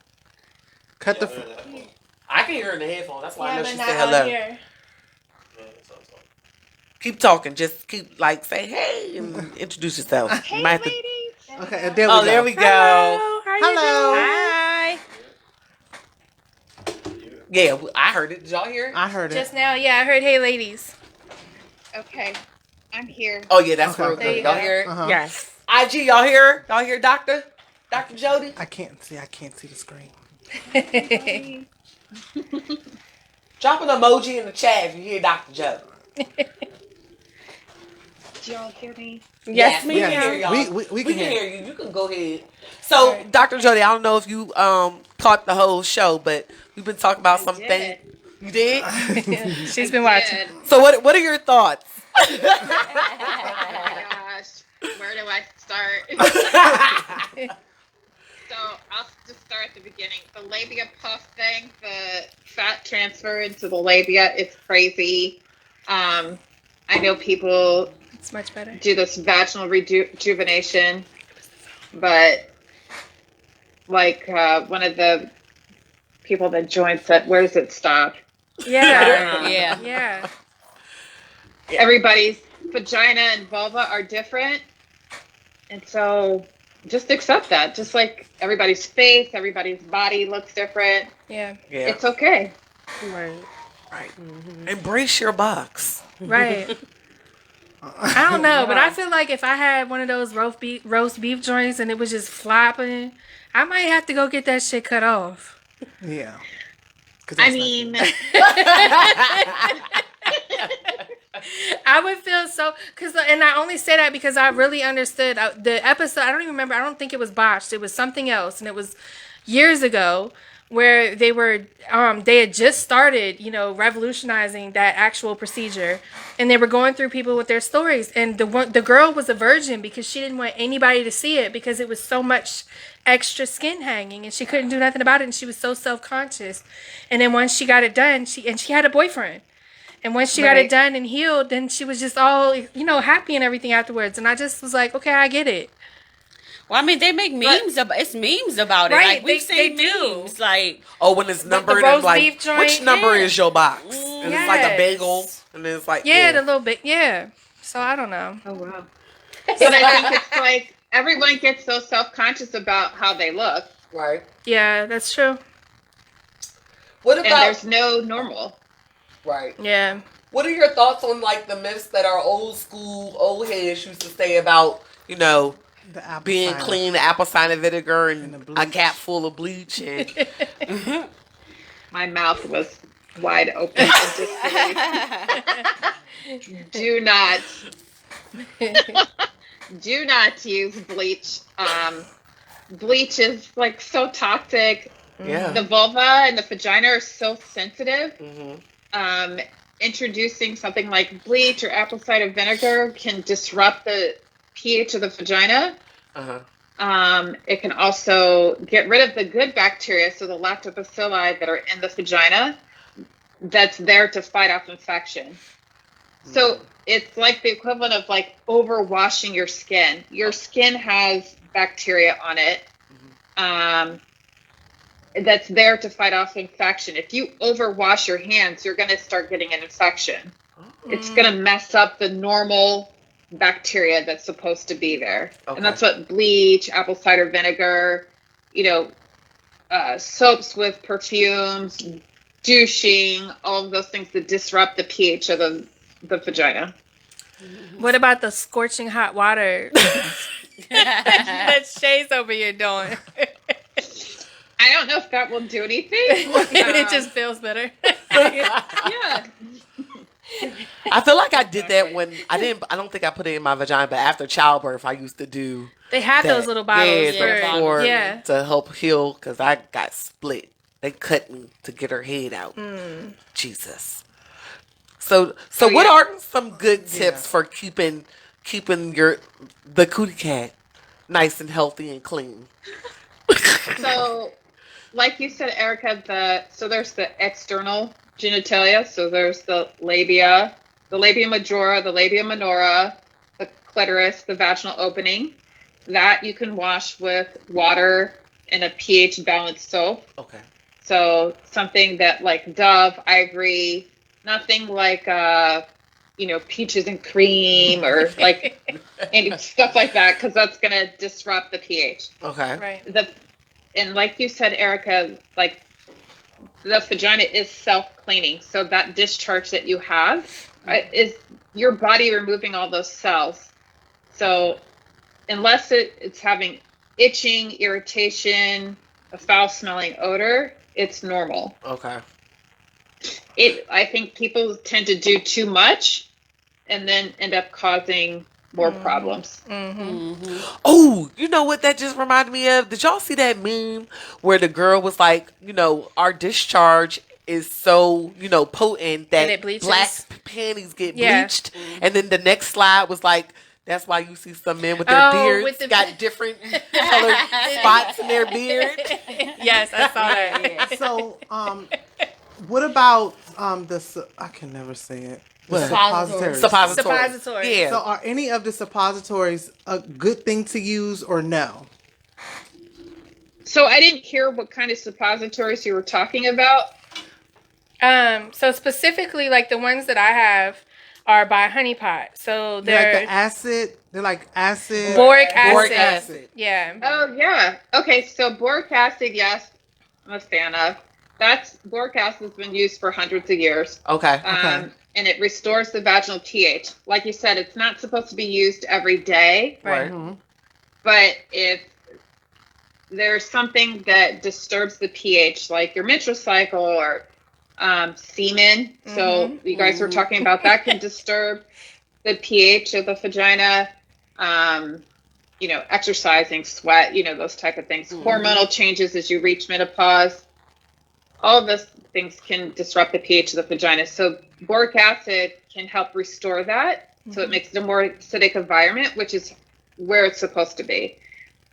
Cut the. I can hear her in the headphones. That's why I Yeah, know but she not said on hello. here. Keep talking. Just keep say hey and introduce yourself. You Hey, might have to- ladies. Okay, there we Oh, go. there we go. Hello. How you Hello. Hi. Yeah, I heard it. Did y'all hear it? I heard it. Just now, yeah, I heard, hey, ladies. Okay, I'm here. Oh yeah, that's Okay. real There you good. Y'all go. hear it? Uh-huh. Yes. IG, y'all hear her? Y'all hear Dr. Jodie? I can't see. I can't see the screen. Drop an emoji in the chat if you hear Dr. Jodie. Do y'all hear me? Yes, we ma'am. can hear y'all. We We can can hear. hear you. You can go ahead. So, Dr. Jodie, I don't know if you caught the whole show, but we've been talking about something. did. You did? She's been watching. Good. So what are your thoughts? Oh my gosh, where do I start? So I'll just start at the beginning. The labia puff thing, the fat transfer into the labia, it's crazy. I know people It's much better. do this vaginal rejuvenation, but like one of the people that joined said, where does it stop? Yeah. Yeah. Yeah. Everybody's vagina and vulva are different, and so just accept that. Just like everybody's face, everybody's body looks different. Yeah. Yeah. It's okay. Right. Right. Embrace your box. Right. I don't know, but I feel like if I had one of those roast beef joints and it was just flopping, I might have to go get that shit cut off. Yeah. 'Cause I that's not mean, good. I would feel so, and I only say that because I really understood the episode. I don't even remember. I don't think it was botched. It was something else, and it was years ago where they had just started, revolutionizing that actual procedure, and they were going through people with their stories. And the girl was a virgin because she didn't want anybody to see it because it was so much extra skin hanging, and she couldn't do nothing about it, and she was so self-conscious. And then once she got it done, she had a boyfriend. And once she got it done and healed, then she was just all, happy and everything afterwards. And I just was like, okay, I get it. Well, I mean, they make memes about it's memes about it. Right, Like we've they seen do. memes. Like Oh, when it's numbered roast and like, beef joint, which number yeah. is your box? And it's like a Yes. bagel, and it's like Yeah, the little bit, yeah. So I don't know. oh wow. But I think it's like everyone gets so self-conscious about how they look, right. Yeah, that's true. What and about there's no normal. right? Yeah. What are your thoughts on like the myths that our old school old heads used to say about The apple being cider. clean, the apple cider vinegar, and And the a bleach. cap full of bleach, and My mouth was wide open in disbelief. Do not use bleach. Bleach is like so toxic. yeah, The vulva and the vagina are so sensitive. hmm Introducing something like bleach or apple cider vinegar can disrupt the pH of the vagina. It can also get rid of the good bacteria, so the lactobacilli that are in the vagina, that's there to fight off infection. So it's like the equivalent of like overwashing your skin. Your skin has bacteria on it. That's there to fight off infection. If you overwash your hands, you're going to start getting an infection. It's going to mess up the normal bacteria that's supposed to be there. Okay. And that's what bleach, apple cider vinegar, soaps with perfumes, douching, all of those things that disrupt the pH of the vagina. What about the scorching hot water that Shay's over here doing? I don't know if that will do anything. It just feels better. Yeah. I feel like I did that when I don't think I put it in my vagina, but after childbirth, I used to do. They have that. those little bottles Yeah, for yeah. to help heal because I got split. They cut me to get her head out. Jesus. So what are some good tips for keeping the cootie cat nice and healthy and clean? So, like you said, Erica, so there's the external genitalia. So there's the labia majora, the labia minora, the clitoris, the vaginal opening. That you can wash with water and a pH balanced soap. Okay. So something that like Dove, Ivory, nothing like peaches and cream or like any stuff like that, because that's gonna disrupt the pH. Okay. Right. And like you said, Erica, like the vagina is self-cleaning, so that discharge that you have is your body removing all those cells. So unless it's having itching, irritation, a foul-smelling odor, it's normal. Okay. I think people tend to do too much and then end up causing more problems. Oh, you know what that just reminded me of? Did y'all see that meme where the girl was like, our discharge is so, potent that it bleaches? black panties get bleached? And then the next slide was like, that's why you see some men with their beards got different colored spots in their beard. Yes, I saw that. So, what about I can never say it. Suppositories. Suppositories. Yeah. So, are any of the suppositories a good thing to use or no? So I didn't hear what kind of suppositories you were talking about. So specifically, like the ones that I have are by Honey Pot. So they're like acid. Boric acid. Yeah. Oh yeah. Okay. So boric acid, yes, I'm a fan of. Boric acid has been used for hundreds of years. Okay. And it restores the vaginal pH. Like you said, it's not supposed to be used every day. Right. But if there's something that disturbs the pH, like your menstrual cycle or semen, so you guys were talking about that can disturb the pH of the vagina. Exercising, sweat, those type of things. Hormonal changes as you reach menopause. All of those things can disrupt the pH of the vagina. So boric acid can help restore that. So it makes it a more acidic environment, which is where it's supposed to be.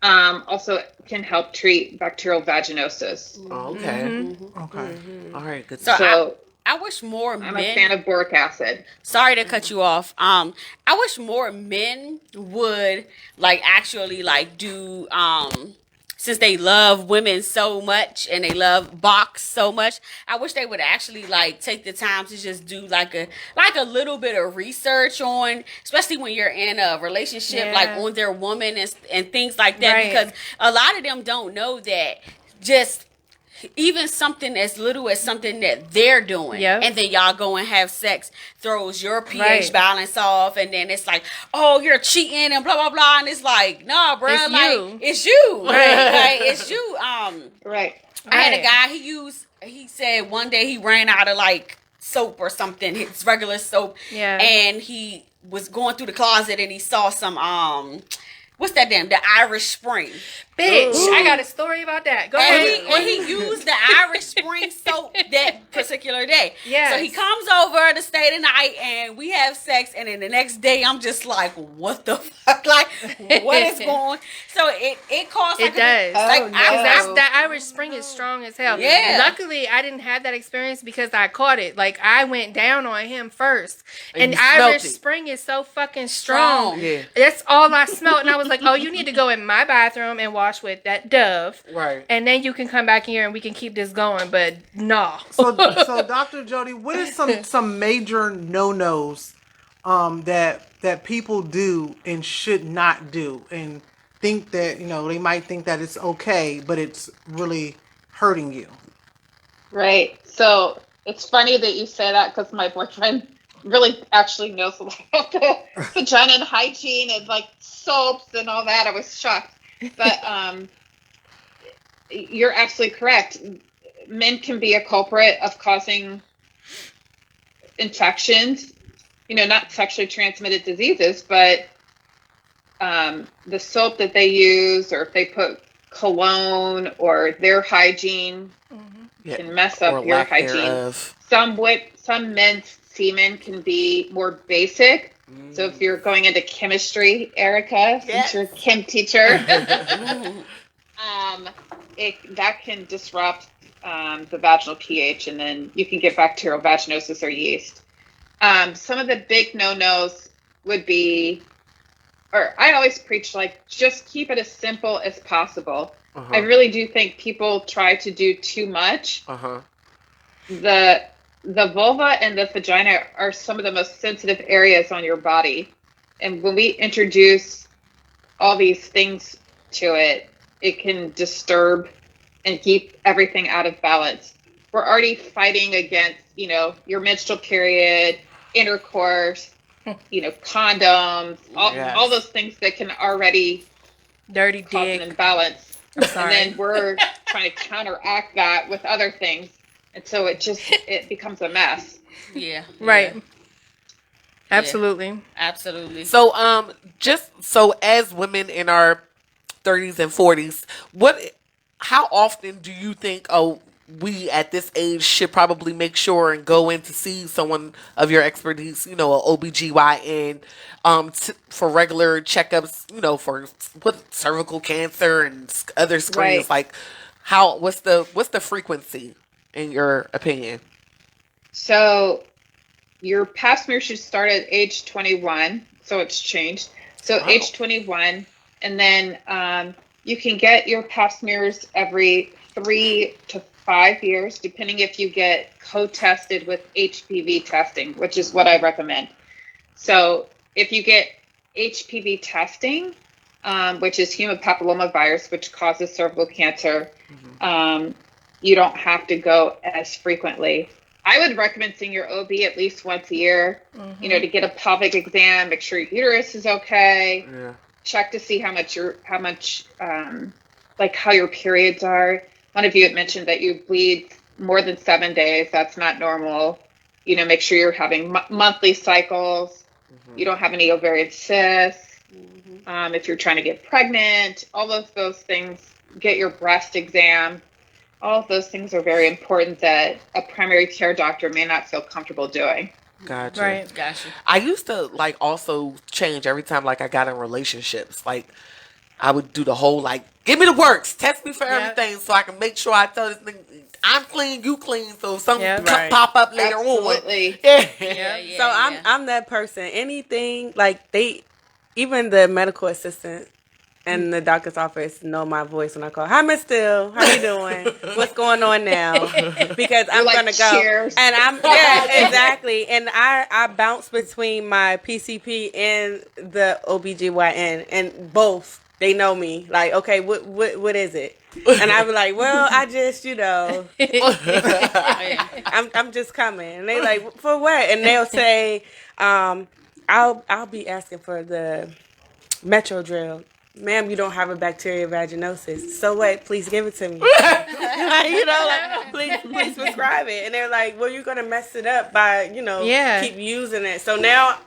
Also can help treat bacterial vaginosis. Okay. Okay. All right. Good. So I wish more men. I'm a fan of boric acid. Sorry to cut you off. I wish more men would actually do since they love women so much and they love box so much, I wish they would actually take the time to just do a little bit of research on, especially when you're in a relationship, on their woman and things like that, Right. because a lot of them don't know that just even something as little as something that they're doing, and then y'all go and have sex throws your pH balance off, and then it's like, oh, you're cheating and blah blah blah, and it's like, nah, bro, it's you, right? It's you. Right. I had a guy. He said one day he ran out of soap or something, his regular soap, and he was going through the closet and he saw some what's that damn? The Irish Spring. Bitch, I got a story about that. Go ahead. And he used the Irish Spring soap that particular day. Yes. So he comes over to stay the night and we have sex, and then the next day I'm just like, what the fuck? What is going? So it costs. It does. No. That Irish Spring is strong as hell. Yeah. Luckily, I didn't have that experience because I caught it. I went down on him first. And And you smelt Irish it. Spring is so fucking strong. Yeah. That's all I smelled. And I was like, oh, you need to go in my bathroom and wash with that Dove. Right. And then you can come back here and we can keep this going. But no. So Dr. Jodie, what is some major no-nos that people do and should not do, and think that they might think that it's okay, but it's really hurting you? Right. So it's funny that you say that, because my boyfriend really actually knows a lot about the vagina and hygiene and soaps and all that. I was shocked. But you're absolutely correct. Men can be a culprit of causing infections, not sexually transmitted diseases, but the soap that they use, or if they put cologne, or their hygiene can mess up your hygiene. Thereof. Some men's semen can be more basic. So if you're going into chemistry, Erica, since you're a chem teacher, that can disrupt the vaginal pH, and then you can get bacterial vaginosis or yeast. Some of the big no-nos would be, or I always preach, just keep it as simple as possible. I really do think people try to do too much. The vulva and the vagina are some of the most sensitive areas on your body. And when we introduce all these things to it, it can disturb and keep everything out of balance. We're already fighting against, your menstrual period, intercourse, condoms, all those things that can already dirty cause dick an imbalance. I'm sorry. And then we're trying to counteract that with other things. And so it becomes a mess. Yeah. Right. Yeah. Absolutely. Absolutely. So, just so as women in our 30s and 40s, how often do you think, we at this age should probably make sure and go in to see someone of your expertise, an OBGYN, for regular checkups, for with cervical cancer and other screens? Right. Like, what's the frequency in your opinion? So your pap smear should start at age 21. So it's changed. So age 21, and then you can get your pap smears every 3 to 5 years, depending if you get co-tested with HPV testing, which is what I recommend. So if you get HPV testing, which is human papillomavirus, which causes cervical cancer, you don't have to go as frequently. I would recommend seeing your OB at least once a year, to get a pelvic exam, make sure your uterus is okay, check to see how your periods are. One of you had mentioned that you bleed more than 7 days. That's not normal. Make sure you're having monthly cycles. You don't have any ovarian cysts. If you're trying to get pregnant, all of those things, get your breast exam. All of those things are very important that a primary care doctor may not feel comfortable doing. Gotcha. Right. Gotcha. I used to also change every time I got in relationships. I would do the whole give me the works, test me for everything, so I can make sure I tell this thing I'm clean, you clean, so something pop up later Absolutely. on. Yeah. Yeah. So I'm that person. Anything even the medical assistant and the doctor's office know my voice when I call. Hi, Miss Still. How you doing? What's going on now? Because I'm gonna go. Cheers. And exactly. And I bounce between my PCP and the OBGYN, and both. They know me. Okay, what is it? And I be like, well, I just, I'm just coming. And they like, for what? And they'll say, I'll be asking for the Metro drill. Ma'am, you don't have a bacterial vaginosis. So what? Please give it to me. Please prescribe it. And they're like, well, you're gonna mess it up by, keep using it. So now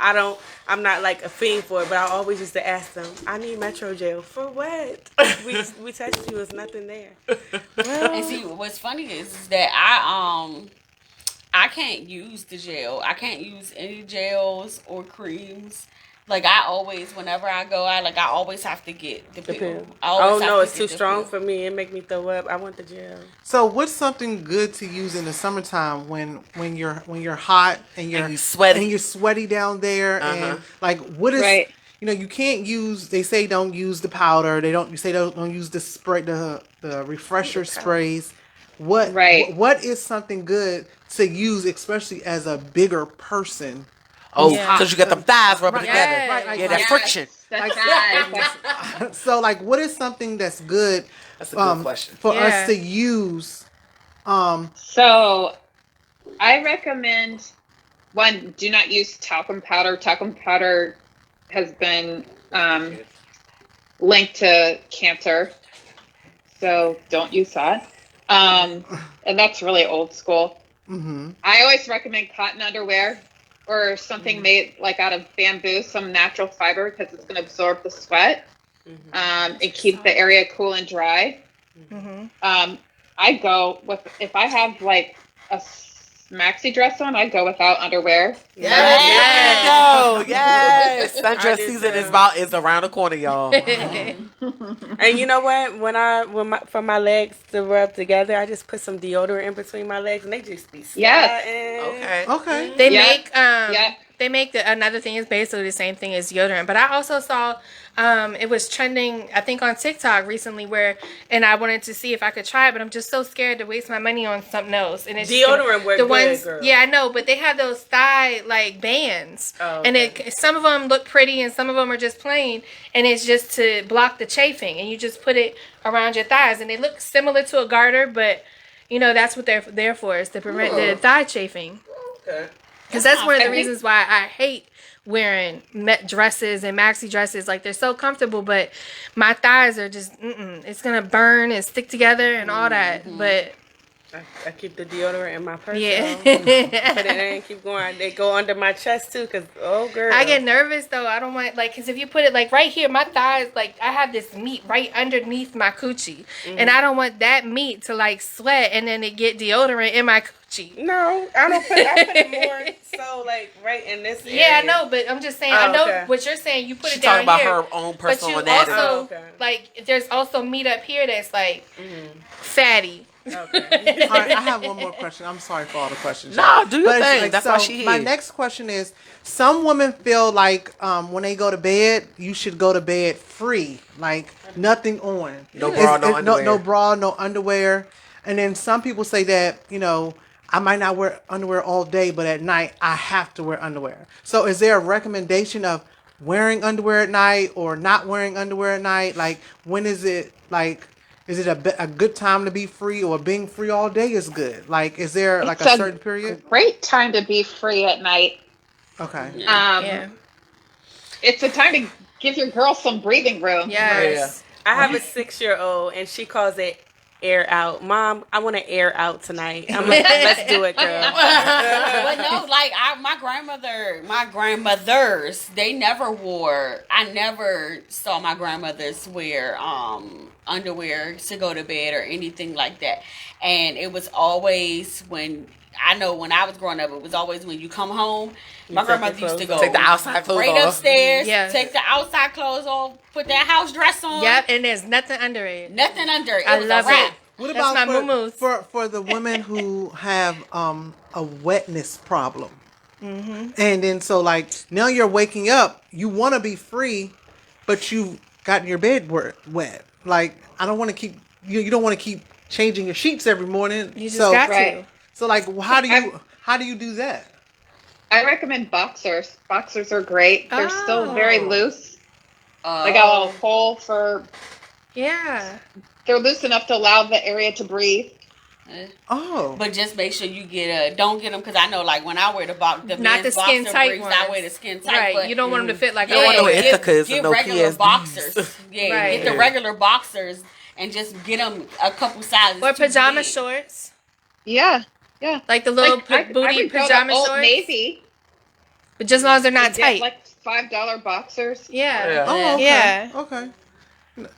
I'm not a fiend for it, but I always used to ask them, I need Metro gel. For what? We tested you, there's nothing there. Well, And see, what's funny is that I can't use the gel. I can't use any gels or creams. I always, whenever I go out, I always have to get the pill. Oh no, it's too strong for me. It make me throw up. I want the gel. So what's something good to use in the summertime when you're hot and you're sweaty down there, and what is you can't use, they say don't use the powder, don't use the spray, the refresher sprays. What is something good to use, especially as a bigger person? Oh, because you got them thighs rubbing together. That friction. So, what is something that's good? That's a good question. For us to use. So, I recommend, one, do not use talcum powder. Talcum powder has been linked to cancer, so don't use that. And that's really old school. I always recommend cotton underwear or something made like out of bamboo, some natural fiber, because it's going to absorb the sweat and keep the area cool and dry. I go with, if I have like a maxi dress on, I go without underwear. Yes. Sundress season is around the corner, y'all. And you know what? For my legs to rub together, I just put some deodorant in between my legs, and they just be Yes. Okay. They make another thing is basically the same thing as deodorant. But I also saw it was trending, I think, on TikTok recently, and I wanted to see if I could try it, but I'm just so scared to waste my money on something else. And it's deodorant works good, ones, girl. yeah, I know, but they have those thigh like bands, and some of them look pretty, and some of them are just plain, and it's just to block the chafing, and you just put it around your thighs, and they look similar to a garter, but you know that's what they're there for, is to prevent the thigh chafing. Okay. Because that's one of the reasons why I hate wearing dresses and maxi dresses. Like, they're so comfortable, but my thighs are just, it's going to burn and stick together and all that. But I keep the deodorant in my purse. yeah. But it ain't keep going. They go under my chest, too, because, oh, girl. I get nervous, though. I don't want, like, because if you put it, like, right here, my thighs, like, I have this meat right underneath my coochie. And I don't want that meat to, like, sweat and then it get deodorant in my coochie. No, I don't put I put it more so, like, right in this area. Yeah, I know, but I'm just saying, I know what you're saying. You put it down here. Talking about her own personal anatomy. But you also, like, there's also meat up here that's, like, fatty. Okay. All right, I have one more question. I'm sorry for all the questions. No, do your thing. Like, that's why she here. My next question is, some women feel like when they go to bed, you should go to bed free, like nothing on. No bra, no underwear. No bra, no underwear. And then some people say that, I might not wear underwear all day, but at night I have to wear underwear. So is there a recommendation of wearing underwear at night or not wearing underwear at night? Like, when is it, like, is it a good time to be free, or being free all day is good? Like, is there like a certain period? Great time to be free at night. Okay. It's a time to give your girl some breathing room. Yes. Yeah. I have a 6-year-old, and she calls it air out. Mom, I want to air out tonight. I'm like, let's do it, girl. But no, like my grandmothers, they never wore. I never saw my grandmothers wear underwear to go to bed or anything like that. And it was always when I was growing up, it was always when you come home. My grandmother used to go take the outside clothes right off. upstairs, take the outside clothes off, put that house dress on. Yep, and there's nothing under it. Nothing under it. I love it. What That's about my for the women who have a wetness problem? And then so, like, now you're waking up, you want to be free, but you got your bed wet. Like, I don't want to keep you don't want to keep changing your sheets every morning. You just got to. So, like, how do you do that? I recommend boxers. Boxers are great. They're still very loose. They got a little hole for. Yeah. They're loose enough to allow the area to breathe. But just make sure you don't get them, because I know, like, when I wear not the skin tight ones. I wear the skin tight. Right, but you don't want them to fit like get regular PSDs. boxers. Right. Get the regular boxers and just get them a couple sizes. Or pajama shorts. Yeah. Like the little booty pajama Old shorts. Navy. But just as long as they're not tight. Like $5 boxers. Yeah. Oh, okay. Yeah. Okay.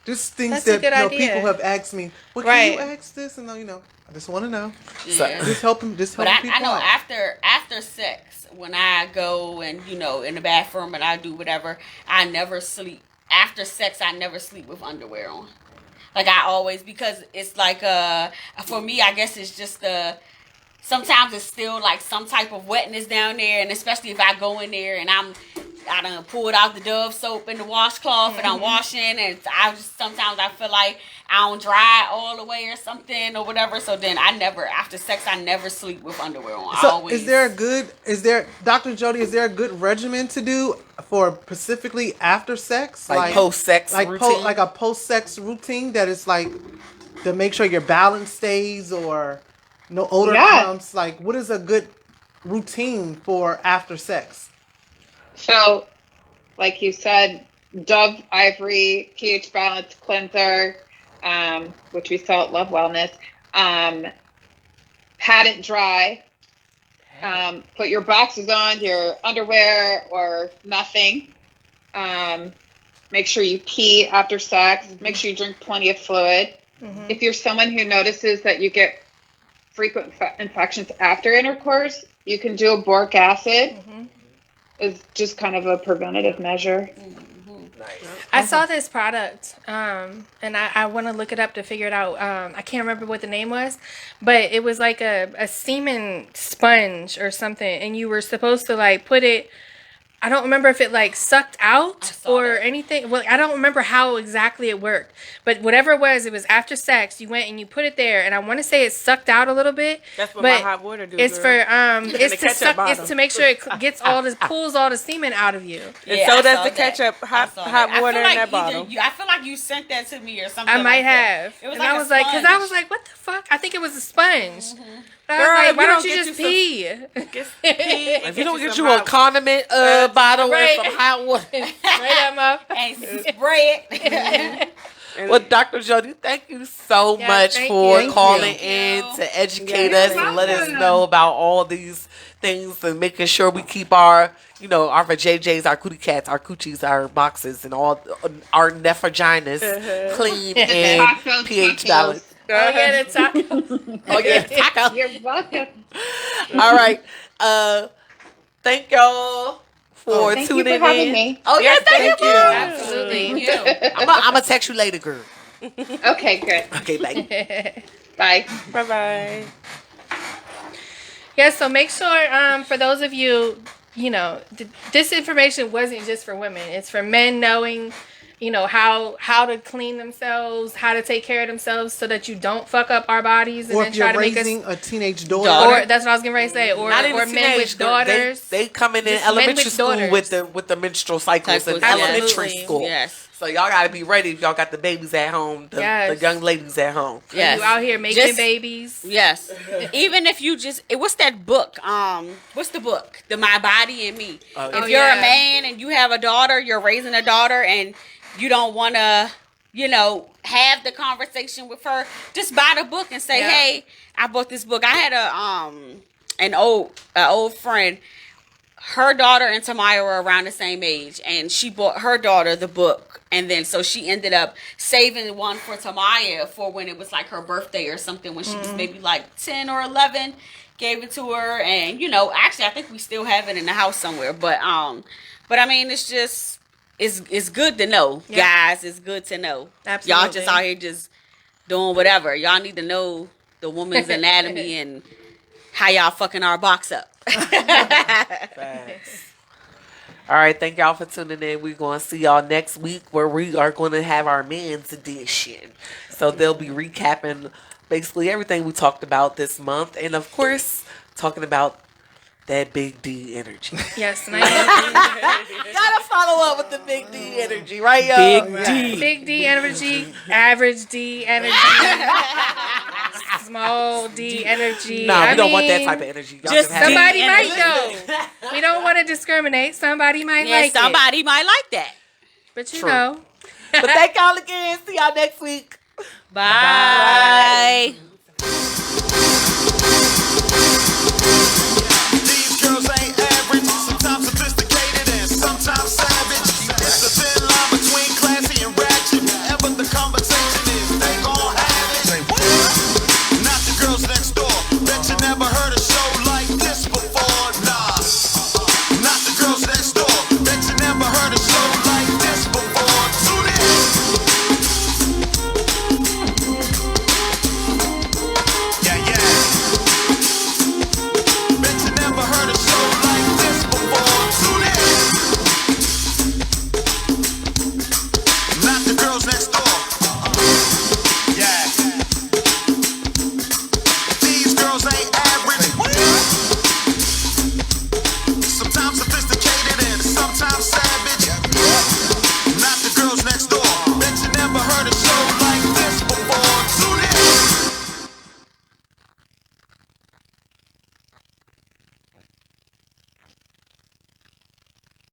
Just things That's a that good idea. people have asked me. Well, can you ask this? And I just want to know. Yeah. Just help them. But I know after sex, when I go and in the bathroom and I do whatever, I never sleep. After sex, I never sleep with underwear on. Like, I always, because it's like for me, I guess it's just sometimes it's still like some type of wetness down there, and especially if I go in there and I done pulled out the Dove soap in the washcloth and I'm washing, and sometimes I feel like I don't dry all the way or something or whatever. So then after sex, I never sleep with underwear on. So is there Dr. Jodie, is there a good regimen to do for specifically after sex? Like post-sex routine? Like a post-sex routine that is like to make sure your balance stays or no odor comes? Like, what is a good routine for after sex? So, like you said, Dove Ivory, pH Balance Cleanser, which we sell at Love Wellness. Pat it dry. Put your boxes on, your underwear, or nothing. Make sure you pee after sex. Make sure you drink plenty of fluid. If you're someone who notices that you get frequent infections after intercourse, you can do a boric acid. It's just kind of a preventative measure. I saw this product, and I want to look it up to figure it out. I can't remember what the name was, but it was like a semen sponge or something, and you were supposed to like put it. I don't remember if it like sucked out or anything. Well, I don't remember how exactly it worked, but whatever it was after sex. You went and you put it there, and I want to say it sucked out a little bit. That's what but my hot water do. It's girl. for it's to ketchup suck. bottle. It's to make sure it gets pulls all the semen out of you. And so I does saw the that. ketchup, hot I feel water in like that bottle. I feel like you sent that to me or something. I might like that. have. It was and like I a was like, because I sponge. was like, what the fuck? I think it was a sponge. But I Girl, was if like, why you don't don't you get just you pee? If you don't get you a condiment bottle Right. and some hot water. Right up. And spray it. Well, Dr. Jodie, thank you so Yes, much thank for you. calling Thank in you. to educate Yes. us and let us know about all these things and making sure we keep our, our vajayjays, our cootie cats, our coochies, our boxes, and all our nephaginas clean and Tacos, pH tacos. balanced. Oh, yeah, the taco. Oh yeah, taco. You're welcome. All right. Thank y'all for Thank you tuning for having in. me. Oh yeah, thank you. Absolutely. I'm gonna text you later, girl. Okay, good. Okay, bye. Bye. Bye-bye. Yeah, so make sure, for those of you, this information wasn't just for women. It's for men knowing, how to clean themselves, how to take care of themselves so that you don't fuck up our bodies and Or then if try you're to make us... raising a teenage daughter. Or that's what I was getting ready to say. Or Not even men teenage with girl. daughters. They coming in Just men elementary with school daughters. with the menstrual cycles in Cycles, yes. elementary Absolutely. school. Yes. So y'all gotta be ready if y'all got the babies at home, the Yes. young ladies at home. Yes. You out here making Just- babies. Yes. Even if you what's that book? What's the book? The My Body and Me. Oh, If yeah. you're a man and you have a daughter, you're raising a daughter and you don't want to, have the conversation with her, just buy the book and say, Yeah. "Hey, I bought this book." I had an old friend. Her daughter and Tamaya were around the same age, and she bought her daughter the book, and then so she ended up saving one for Tamaya for when it was like her birthday or something, when she was maybe like 10 or 11, gave it to her, and actually I think we still have it in the house somewhere, but I mean it's just it's good to know, Yeah. guys. It's good to know. Absolutely. Y'all just out here just doing whatever. Y'all need to know the woman's anatomy and how y'all fucking our box up. Facts. All right, thank y'all for tuning in. We're going to see y'all next week where we are going to have our men's edition. So they'll be recapping basically everything we talked about this month. And of course, talking about that big D energy. Yes, and Gotta follow up with the big D energy, right, y'all? Big D. Big D energy, average D energy, small D energy. Nah, we don't want that mean, type of energy. Y'all just can have Somebody D might energy. know. We don't want to discriminate. Somebody might Yeah, like it. somebody might like that. But you True. know. But thank y'all again. See y'all next week. Bye.